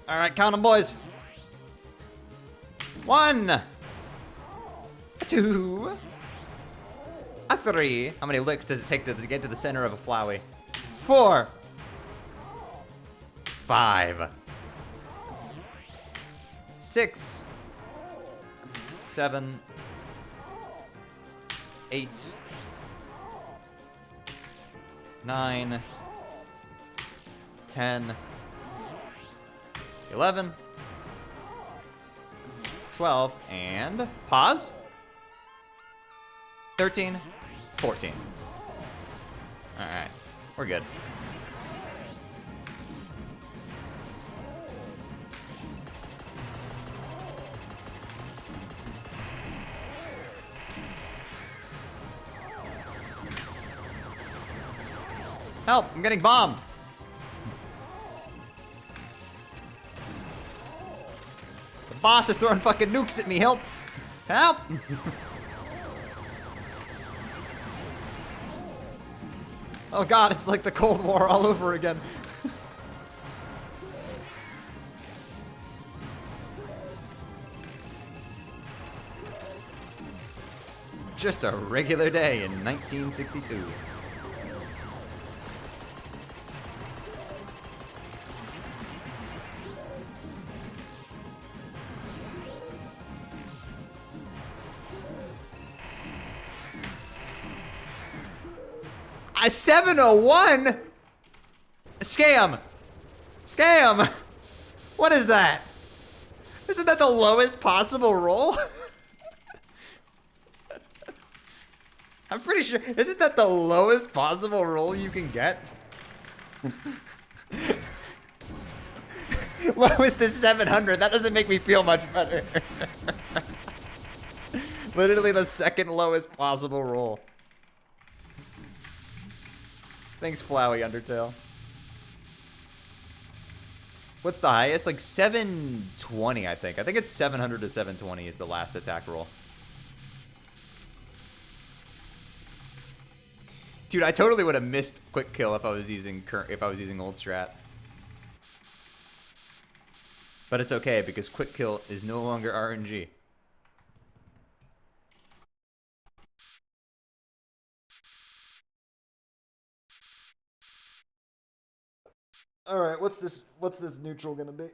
All right, count them, boys. 1, 2, 3. How many licks does it take to get to the center of a Flowey? 4, 5, 6, 7, 8, 9, 10, 11, 12, and pause. 13, 14. Alright, we're good. Help, I'm getting bombed. The boss is throwing fucking nukes at me, help. Help! Oh god, it's like the Cold War all over again. Just a regular day in 1962. A 701? Scam! Scam! What is that? Isn't that the lowest possible roll? I'm pretty sure. Isn't that the lowest possible roll you can get? Lowest is 700. That doesn't make me feel much better. Literally the second lowest possible roll. Thanks, Flowey Undertale. What's the highest? Like 720, I think. I think it's 700 to 720 is the last attack roll. Dude, I totally would have missed quick kill if I was using old strat. But it's okay because quick kill is no longer RNG. All right, what's this neutral gonna be?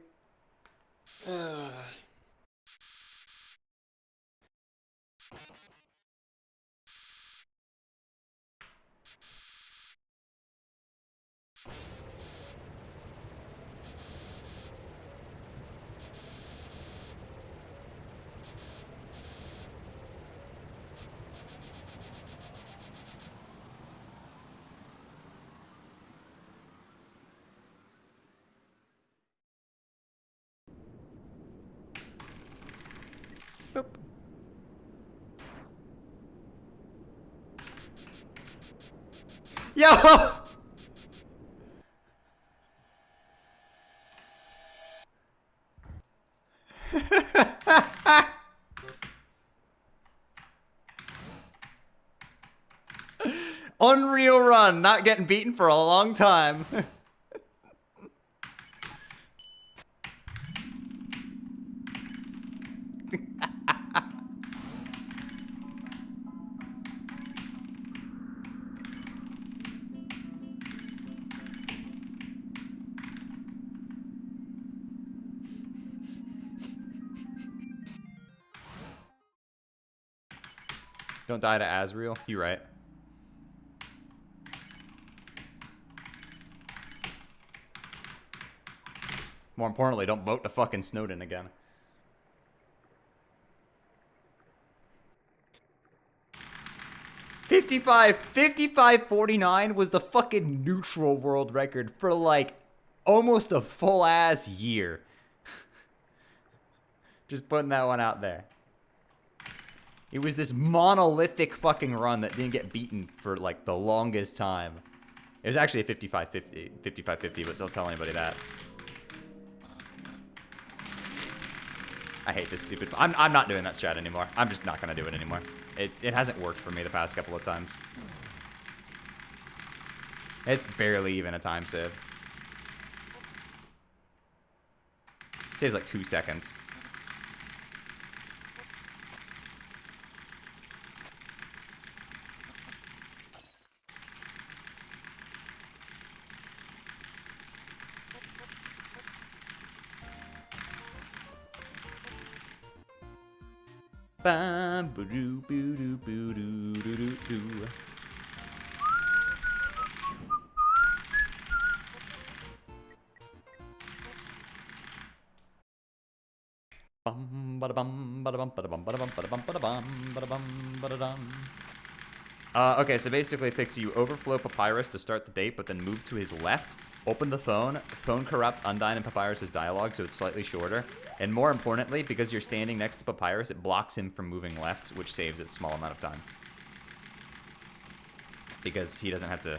Boop. Yo! Unreal run, not getting beaten for a long time. Don't die to Azrael. You're right. More importantly, don't vote to fucking Snowden again. $55.49 was the fucking neutral world record for like almost a full ass year. Just putting that one out there. It was this monolithic fucking run that didn't get beaten for like the longest time. It was actually a 55.50, but don't tell anybody that. I hate this stupid. I'm not doing that strat anymore. I'm just not gonna do it anymore. It hasn't worked for me the past couple of times. It's barely even a time save. Saves like 2 seconds. Bam, boo boo doo boo doo doo doo doo. Bum bada bum bada bum bada bum bada bum bada bum bada bum bada bum bada dum. Okay, so basically, Fixie, you overflow Papyrus to start the date, but then move to his left, open the phone corrupt Undyne and Papyrus's dialogue, so it's slightly shorter. And more importantly, because you're standing next to Papyrus, it blocks him from moving left, which saves a small amount of time. Because he doesn't have to...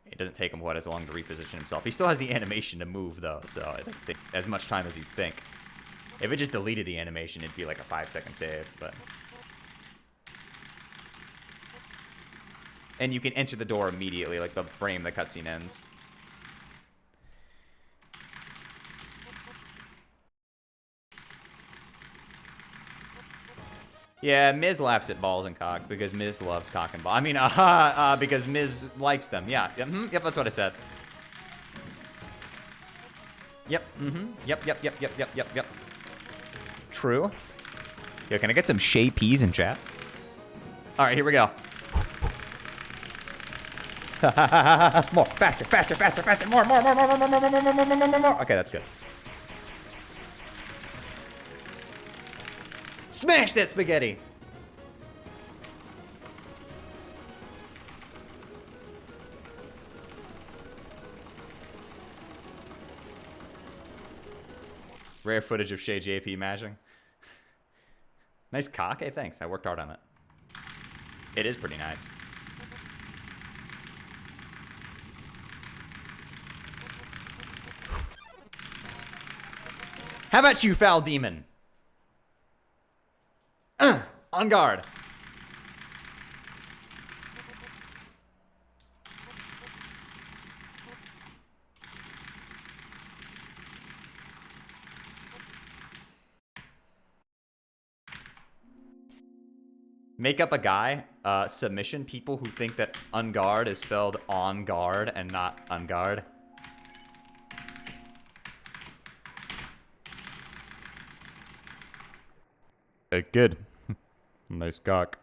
It doesn't take him, what, as long to reposition himself. He still has the animation to move, though, so it doesn't take as much time as you'd think. If it just deleted the animation, it'd be like a 5-second save, but... And you can enter the door immediately, like the frame the cutscene ends. Yeah, Miz laughs at balls and cock because Miz loves cock and ball. I mean, because Miz likes them. Yeah, yep, that's what I said. Yep, yep. True. Yo, can I get some Shay Peas in chat? All right, here we go. More, faster, more. Okay, that's good. Smash that spaghetti! Rare footage of Shay JP mashing. Nice cock, hey, thanks. I worked hard on it. It is pretty nice. How about you, foul demon? On guard. Make up a guy, submission people who think that unguard is spelled on guard and not unguard. Hey, kid. Nice cock.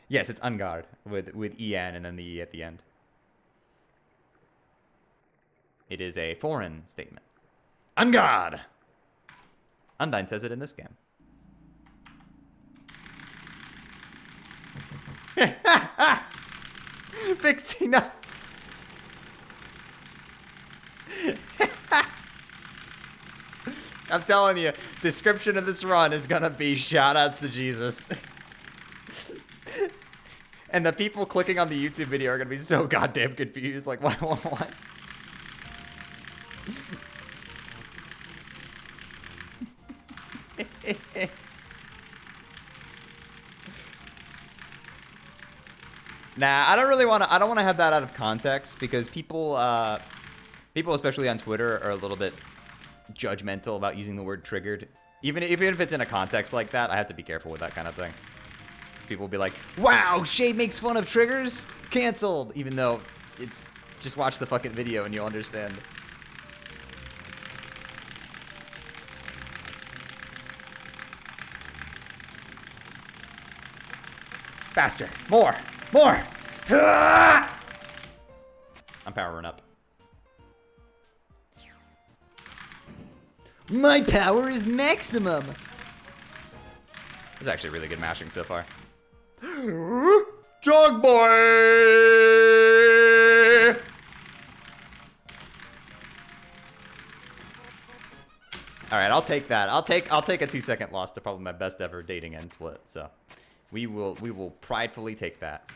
Yes, it's unguard with en and then the e at the end. It is a foreign statement. Unguard. Undyne says it in this game. Fixing up. I'm telling you, description of this run is gonna be shoutouts to Jesus. And the people clicking on the YouTube video are gonna be so goddamn confused. Like, what? Nah, I don't want to have that out of context because people especially on Twitter are a little bit judgmental about using the word triggered. Even if it's in a context like that, I have to be careful with that kind of thing. People will be like, wow, Shay makes fun of triggers? Canceled. Even though it's just watch the fucking video and you'll understand. Faster. More. I'm powering up. My power is maximum. This is actually really good mashing so far. Jog boy. All right, I'll take that. I'll take a 2-second loss to probably my best ever dating end split. So we will pridefully take that.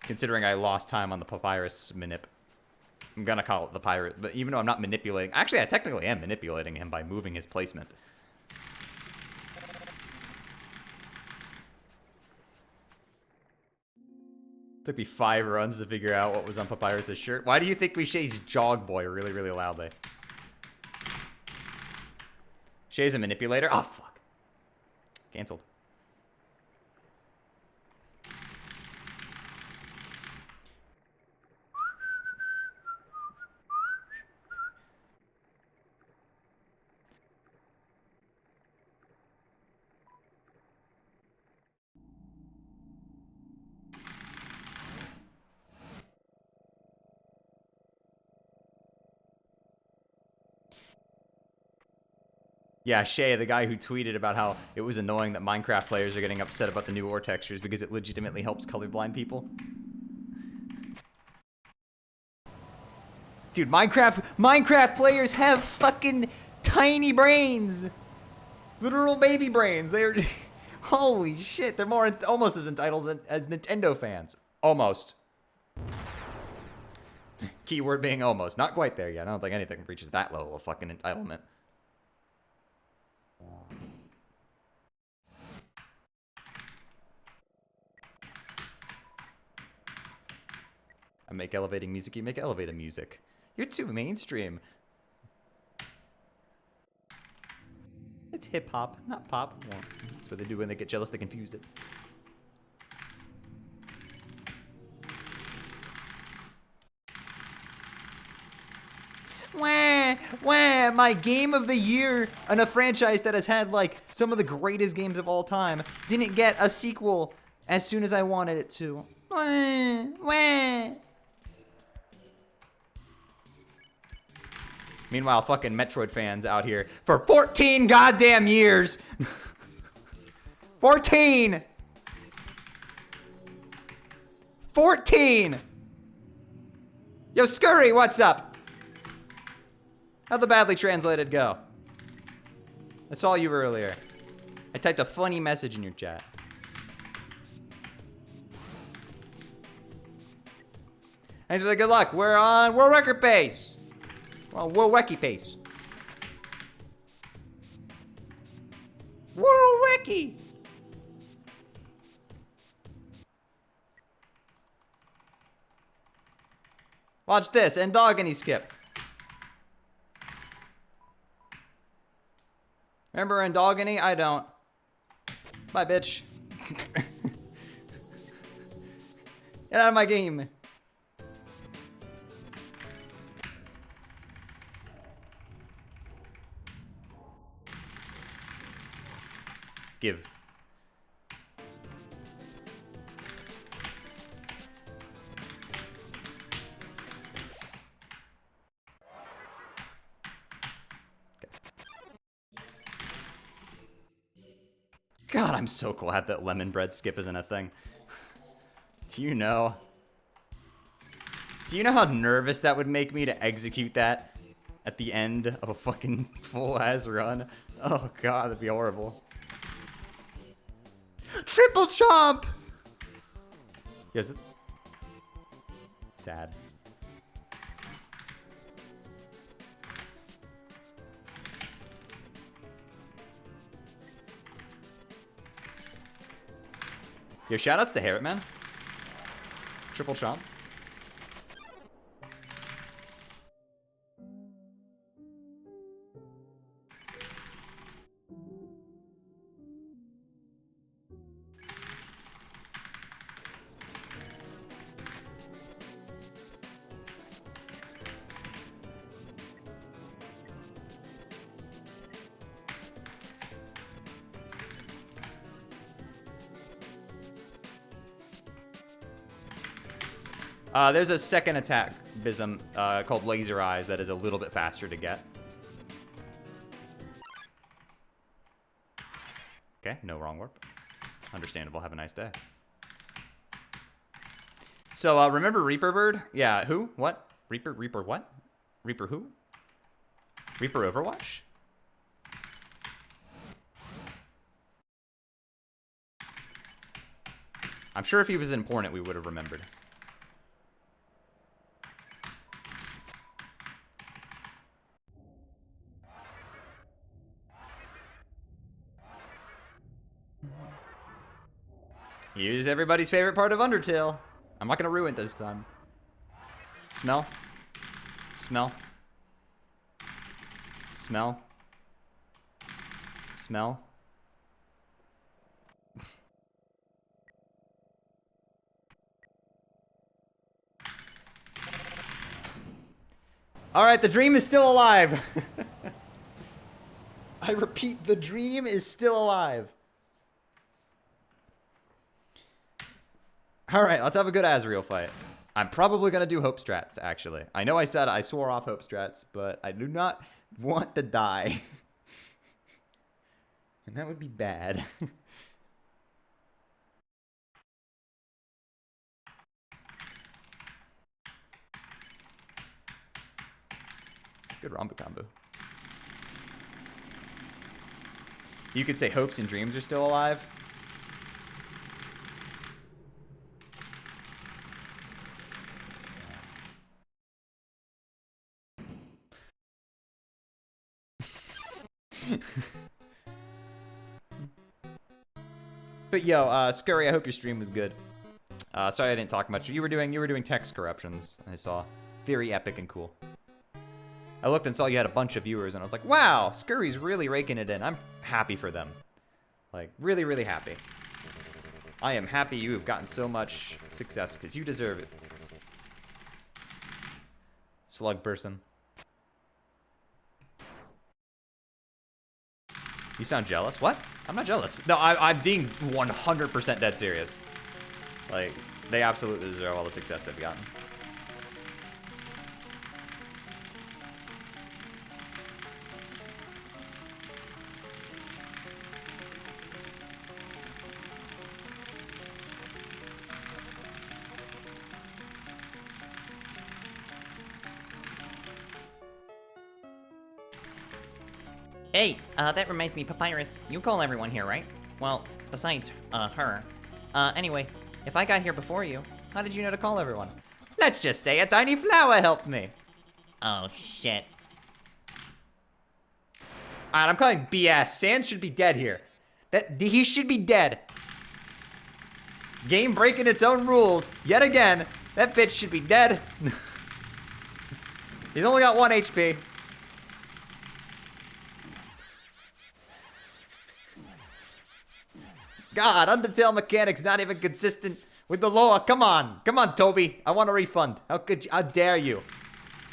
Considering I lost time on the papyrus manip. I'm gonna call it the pirate, but even though I'm not manipulating, actually I technically am manipulating him by moving his placement. Took me 5 runs to figure out what was on Papyrus's shirt. Why do you think we Shay's Jog Boy really, really loudly? Shay's a manipulator? Oh, fuck. Cancelled. Yeah, Shay, the guy who tweeted about how it was annoying that Minecraft players are getting upset about the new ore textures because it legitimately helps colorblind people. Dude, Minecraft players have fucking tiny brains. Literal baby brains. They're holy shit. They're almost as entitled as Nintendo fans. Almost. Keyword being almost. Not quite there yet. I don't think anything reaches that level of fucking entitlement. I make elevating music, you make elevated music. You're too mainstream. It's hip-hop, not pop. Well, that's what they do when they get jealous, they confuse it. Wah, my game of the year on a franchise that has had, like, some of the greatest games of all time didn't get a sequel as soon as I wanted it to. Wah. Meanwhile, fucking Metroid fans out here for 14 goddamn years. 14. 14. Yo, Scurry, what's up? How'd the badly translated go? I saw you earlier. I typed a funny message in your chat. Thanks for the good luck. We're on world record pace. Well, world Wacky pace. World Wacky. Watch this, and dogany skip. Remember Andogany? I don't. Bye, bitch. Get out of my game. Give. God, I'm so glad that lemon bread skip isn't a thing. Do you know how nervous that would make me to execute that at the end of a fucking full-ass run? Oh god, that'd be horrible. Triple chomp! Here's the... Sad. Yo, shoutouts to Harriet, man. Triple chomp. There's a second attack bism called Laser Eyes that is a little bit faster to get. Okay, no wrong warp. Understandable, have a nice day. So, remember Reaper Bird? Yeah, who? What? Reaper what? Reaper who? Reaper Overwatch? I'm sure if he was important, we would have remembered. Here's everybody's favorite part of Undertale. I'm not gonna ruin it this time. Smell. Smell. Smell. Smell. All right, the dream is still alive. I repeat, the dream is still alive. All right, let's have a good Azrael fight. I'm probably going to do Hope Strats, actually. I know I said I swore off Hope Strats, but I do not want to die. And that would be bad. Good Rombo combo. You could say hopes and dreams are still alive. But yo, Scurry, I hope your stream was good. Sorry I didn't talk much. You were doing text corruptions, I saw. Very epic and cool. I looked and saw you had a bunch of viewers, and I was like, wow, Scurry's really raking it in. I'm happy for them. Like, really, really happy. I am happy you have gotten so much success, because you deserve it. Slug person. You sound jealous? What? I'm not jealous. No, I'm being 100% dead serious. Like, they absolutely deserve all the success they've gotten. Hey, that reminds me, Papyrus, you call everyone here, right? Well, besides, her. Anyway, if I got here before you, how did you know to call everyone? Let's just say a tiny flower helped me. Oh, shit. Alright, I'm calling BS. Sans should be dead here. He should be dead. Game breaking its own rules. Yet again, that bitch should be dead. He's only got 1 HP. God, Undertale mechanics not even consistent with the lore. Come on, Toby. I want a refund. How dare you?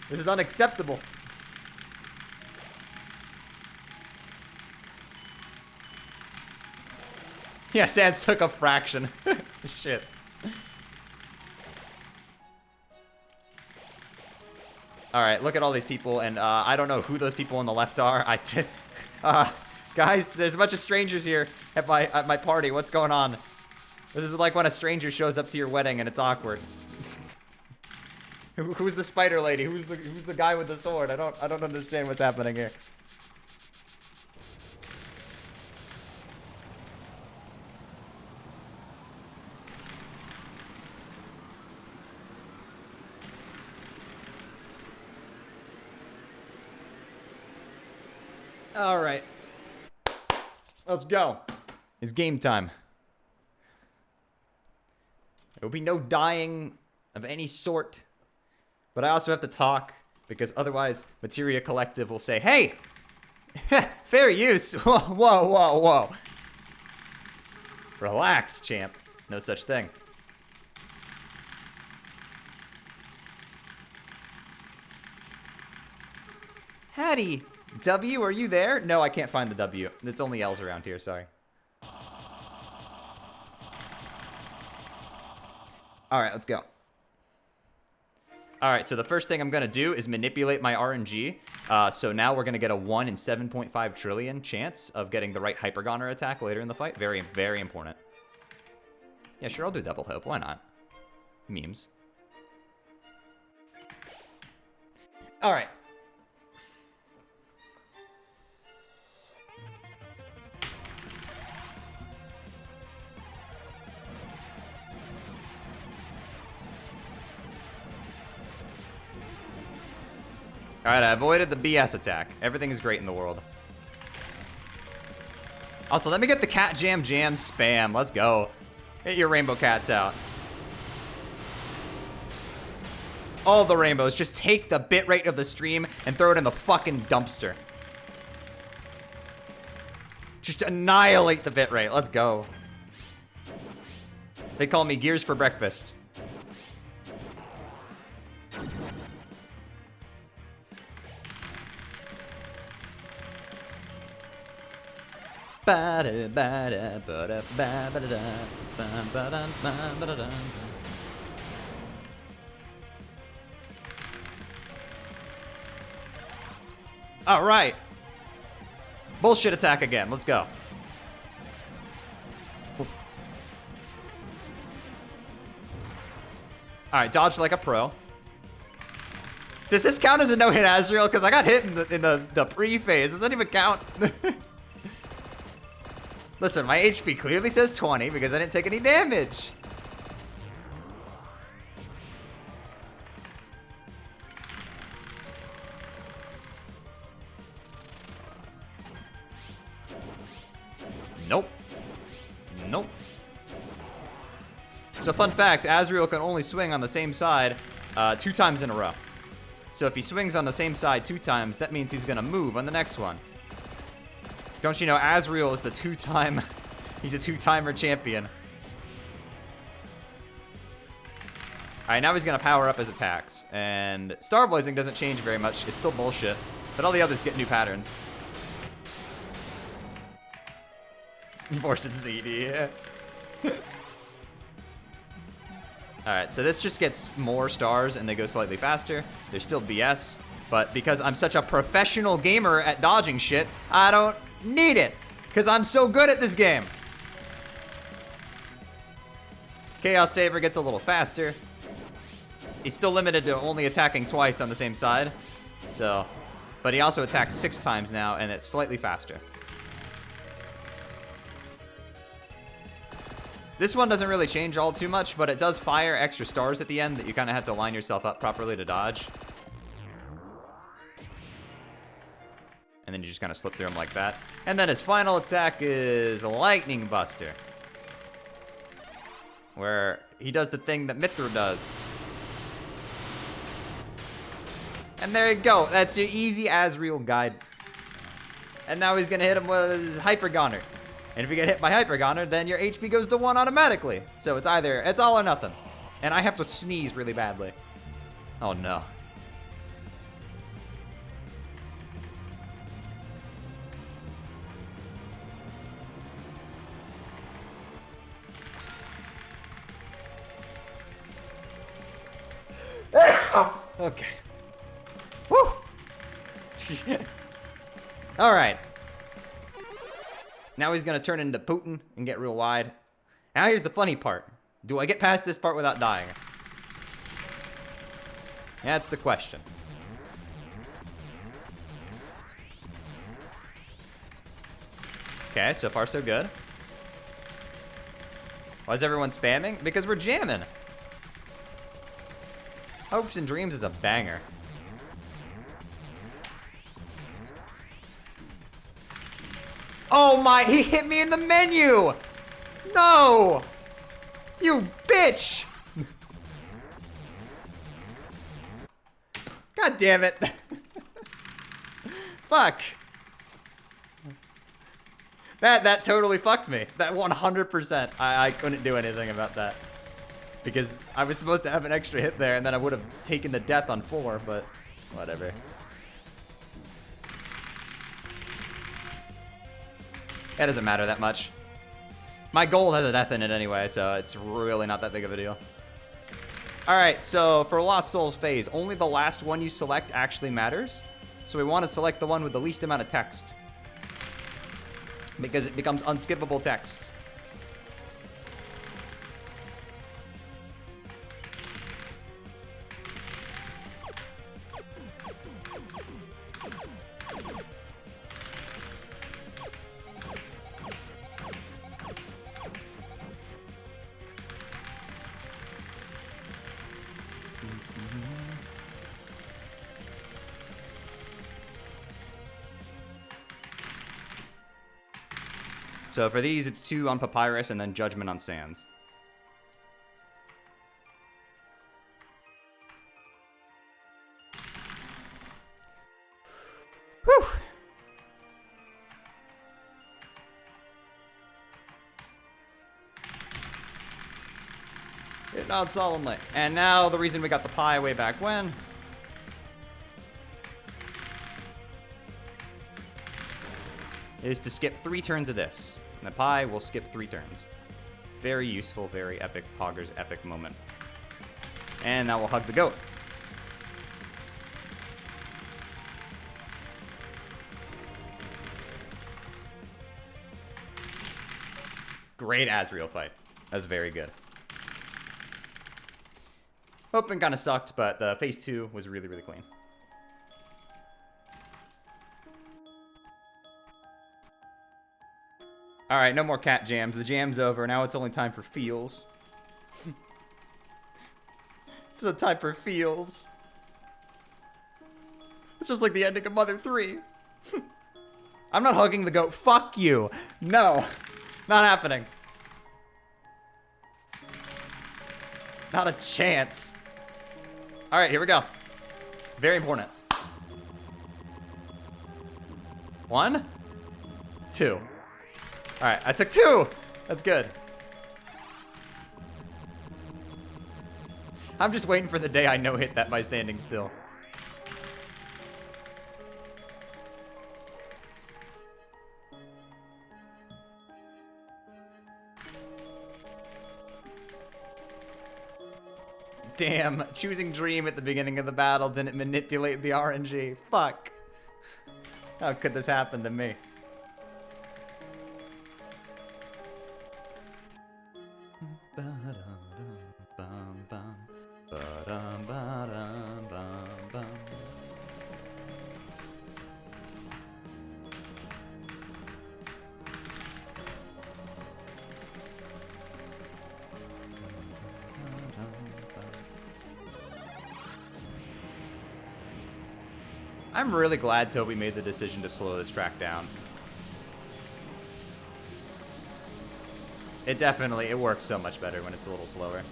This is unacceptable. Yeah, Sans took a fraction. Shit. All right, look at all these people, and I don't know who those people on the left are. Guys, there's a bunch of strangers here at my party. What's going on? This is like when a stranger shows up to your wedding and it's awkward. Who's the spider lady? Who's the guy with the sword? I don't understand what's happening here. All right. Let's go. It's game time. There will be no dying of any sort. But I also have to talk, because otherwise Materia Collective will say, hey! Fair use! Whoa, whoa, whoa, whoa. Relax, champ. No such thing. Howdy. W, are you there? No, I can't find the W. It's only L's around here, sorry. Alright, let's go. Alright, so the first thing I'm going to do is manipulate my RNG. So now we're going to get a 1 in 7.5 trillion chance of getting the right Hypergoner attack later in the fight. Very, very important. Yeah, sure, I'll do Double Hope. Why not? Memes. Alright. Alright, I avoided the BS attack. Everything is great in the world. Also, let me get the cat jam spam. Let's go. Get your rainbow cats out. All the rainbows. Just take the bitrate of the stream and throw it in the fucking dumpster. Just annihilate the bitrate. Let's go. They call me Gears for breakfast. All right. Bullshit attack again. Let's go. All right, dodge like a pro. Does this count as a no-hit Azrael? Because I got hit in the pre-phase. Does that even count? Listen, my HP clearly says 20 because I didn't take any damage. Nope. Nope. So fun fact, Azrael can only swing on the same side 2 times in a row. So if he swings on the same side 2 times, that means he's gonna move on the next one. Don't you know Azrael is the he's a 2-timer champion. Alright, now he's gonna power up his attacks. And Star Blazing doesn't change very much, it's still bullshit. But all the others get new patterns. Force it ZD, yeah. Alright, so this just gets more stars and they go slightly faster. They're still BS, but because I'm such a professional gamer at dodging shit, I don't need it, because I'm so good at this game. Chaos Saber gets a little faster. He's still limited to only attacking twice on the same side, so, but he also attacks 6 times now, and it's slightly faster. This one doesn't really change all too much, but it does fire extra stars at the end that you kind of have to line yourself up properly to dodge. And then you just kind of slip through him like that. And then his final attack is Lightning Buster, where he does the thing that Mithra does. And there you go. That's your easy Azrael guide. And now he's going to hit him with his Hypergoner. And if you get hit by Hyper Goner, then your HP goes to 1 automatically. So it's all or nothing. And I have to sneeze really badly. Oh no. Okay. Woo! Alright. Now he's gonna turn into Putin and get real wide. Now here's the funny part. Do I get past this part without dying? That's the question. Okay, so far so good. Why is everyone spamming? Because we're jamming. Hopes and Dreams is a banger. Oh my, he hit me in the menu! No! You bitch! God damn it. Fuck. That totally fucked me. That 100%. I couldn't do anything about that. Because I was supposed to have an extra hit there, and then I would have taken the death on 4, but whatever. It doesn't matter that much. My gold has a death in it anyway, so it's really not that big of a deal. Alright, so for Lost Souls phase, only the last one you select actually matters. So we want to select the one with the least amount of text. Because it becomes unskippable text. So for these, it's 2 on Papyrus and then Judgment on Sands. Whew. It nod solemnly. And now the reason we got the pie way back when. Is to skip 3 turns of this. And the pie will skip 3 turns. Very useful, very epic, Pogger's epic moment. And now we'll hug the goat. Great Azrael fight. That was very good. Open kind of sucked, but the phase 2 was really, really clean. Alright, no more cat jams. The jam's over. Now it's only time for feels. It's a time for feels. It's just like the ending of Mother 3. I'm not hugging the goat. Fuck you. No. Not happening. Not a chance. Alright, here we go. Very important. 1, 2. Alright, I took 2! That's good. I'm just waiting for the day I no-hit that by standing still. Damn, choosing Dream at the beginning of the battle didn't manipulate the RNG. Fuck. How could this happen to me? I'm really glad Toby made the decision to slow this track down. It works so much better when it's a little slower.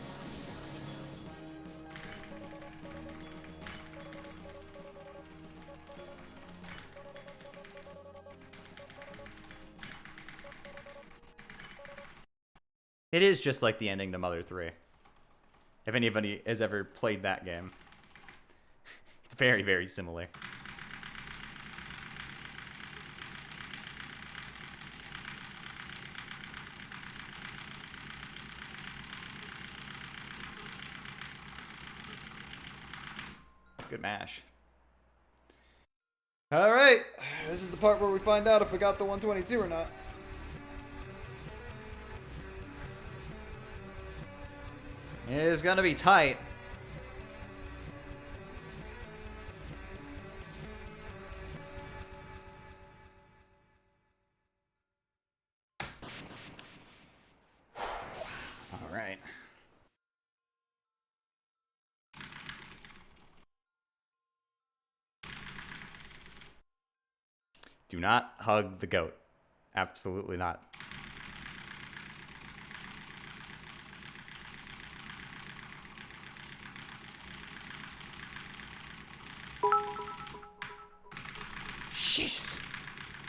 It is just like the ending to Mother 3. If anybody has ever played that game. It's very, very similar. Good mash. All right, this is the part where we find out if we got the 122 or not. It is gonna be tight. All right. Do not hug the goat. Absolutely not. Jesus.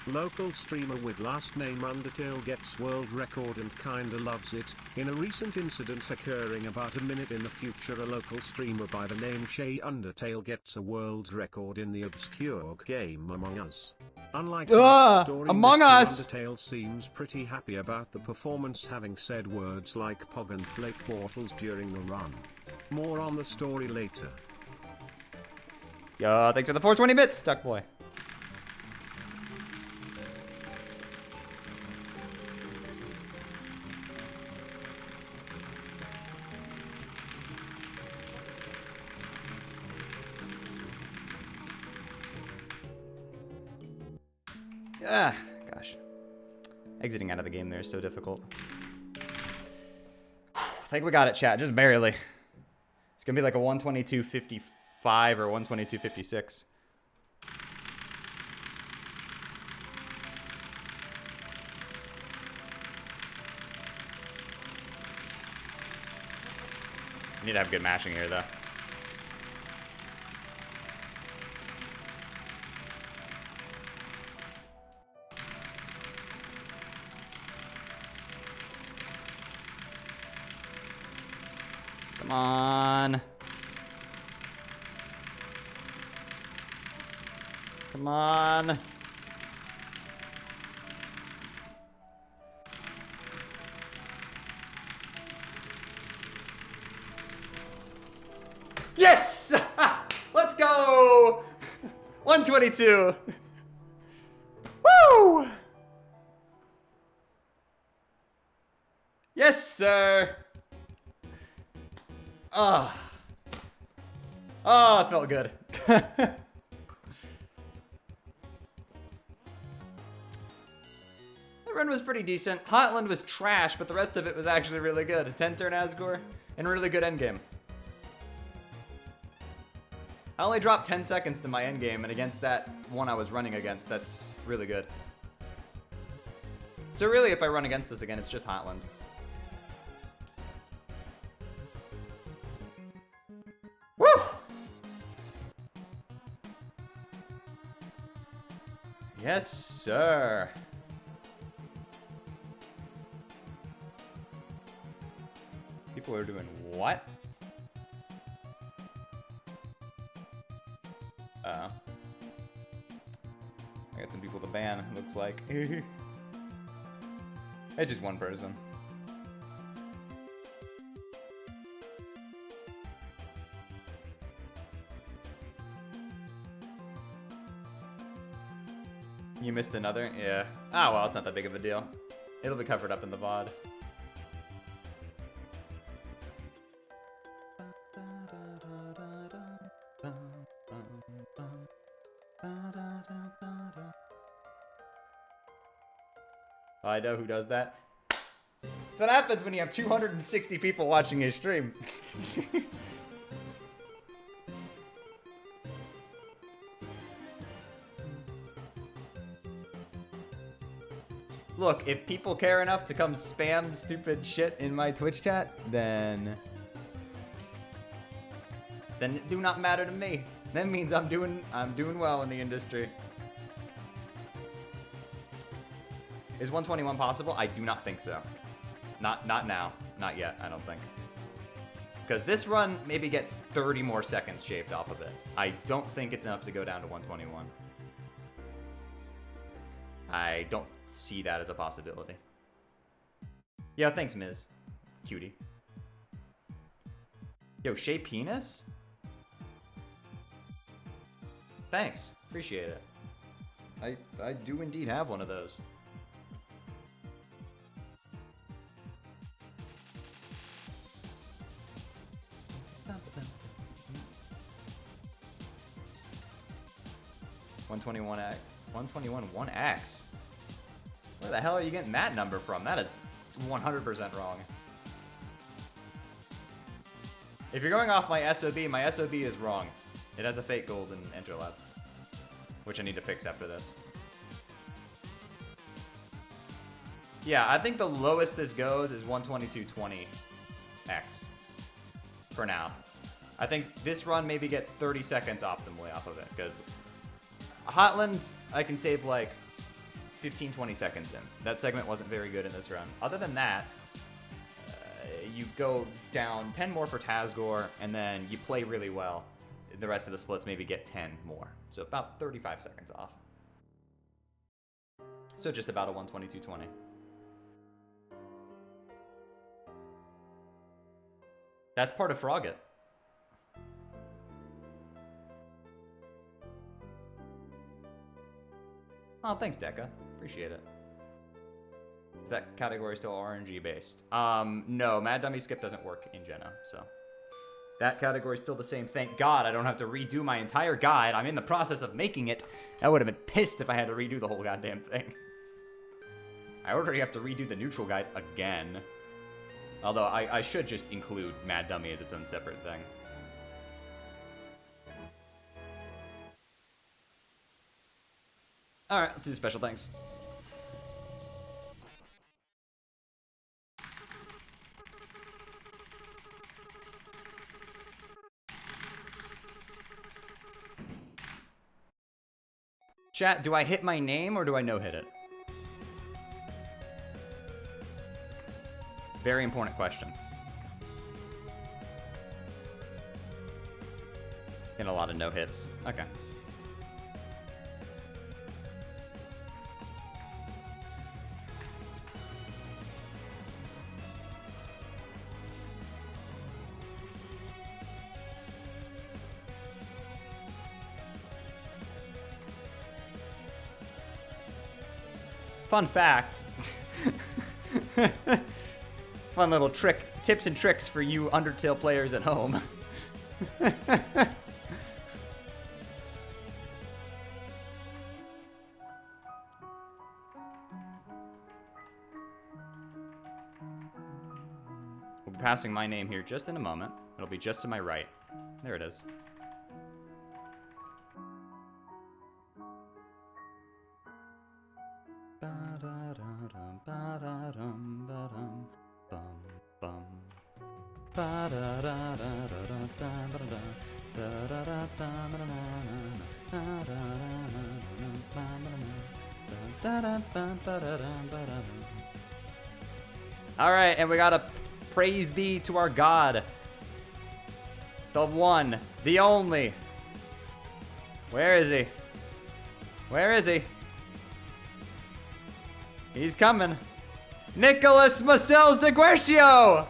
Local streamer with last name Undertale gets world record and kinda loves it. In a recent incident occurring about a minute in the future, a local streamer by the name Shay Undertale gets a world record in the obscure game Among Us. Unlike the story, Among Mr. Us! Undertale seems pretty happy about the performance, having said words like Pog and Play Portals during the run. More on the story later. Yo, thanks for the 420 bits, Duck Boy. Ah, gosh. Exiting out of the game there is so difficult. I think we got it, chat. Just barely. It's gonna be like a 122.55 or 122.56. You need to have good mashing here, though. Come on. Come on. Yes! Let's go! 122. Woo! Yes, sir. Ah. Oh, it felt good. That run was pretty decent. Hotland was trash, but the rest of it was actually really good. A 10-turn Asgore and a really good endgame. I only dropped 10 seconds to my endgame, and against that one I was running against, that's really good. So really, if I run against this again, it's just Hotland. Woo! Yes, sir. People are doing what? Uh-oh. I got some people to ban, looks like. It's just one person. You missed another? Yeah. Ah, well, it's not that big of a deal. It'll be covered up in the VOD. I know who does that. That's what happens when you have 260 people watching your stream. Look, if people care enough to come spam stupid shit in my Twitch chat, then it do not matter to me. That means I'm doing well in the industry. Is 121 possible? I do not think so. Not now. Not yet, I don't think. Because this run maybe gets 30 more seconds shaved off of it. I don't think it's enough to go down to 121. I don't see that as a possibility. Yeah, thanks, Ms. Cutie. Yo, shave penis? Thanks. Appreciate it. I do indeed have one of those. $121X. 121-1X. Where the hell are you getting that number from? That is 100% wrong. If you're going off my SOB is wrong. It has a fake gold in Interlab, which I need to fix after this. Yeah, I think the lowest this goes is 122.20X for now. I think this run maybe gets 30 seconds optimally off of it, because Hotland, I can save like 15, 20 seconds in. That segment wasn't very good in this run. Other than that, you go down 10 more for Tazgor, and then you play really well. The rest of the splits maybe get 10 more. So about 35 seconds off. So just about a 122.20. That's part of Frogget. Oh, thanks, Deca. Appreciate it. Is that category still RNG based? No, Mad Dummy Skip doesn't work in Geno, so. That category is still the same. Thank God I don't have to redo my entire guide. I'm in the process of making it. I would have been pissed if I had to redo the whole goddamn thing. I already have to redo the neutral guide again. Although I should just include Mad Dummy as its own separate thing. Alright, let's do the special thanks. Chat, do I hit my name or do I no-hit it? Very important question. Get a lot of no-hits. Okay. Fun fact. Fun little trick, tips and tricks for you Undertale players at home. We'll be passing my name here just in a moment. It'll be just to my right. There it is. All right, and we got a praise be to our God, the one, the only. Where is he? Where is he? He's coming. Nicholas Marcels de Guercio!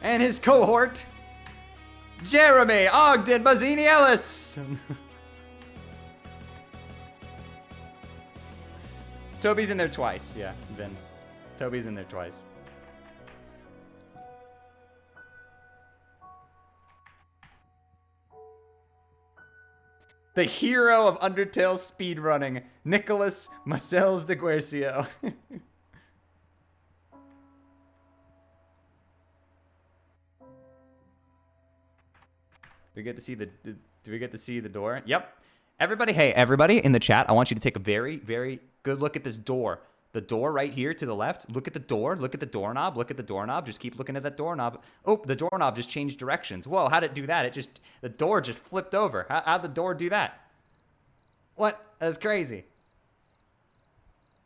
And his cohort, Jeremy Ogden Mazzini Ellis. Toby's in there twice. Yeah, Vin. Toby's in there twice. The hero of Undertale speedrunning, Nicholas Marcels de Guercio. Do we get to see the do we get to see the door? Yep. Everybody, hey, everybody in the chat, I want you to take a very, very good look at this door. The door right here to the left. Look at the door. Look at the doorknob. Look at the doorknob. Just keep looking at that doorknob. Oh, the doorknob just changed directions. Whoa, how'd it do that? The door just flipped over. How'd the door do that? What? That's crazy.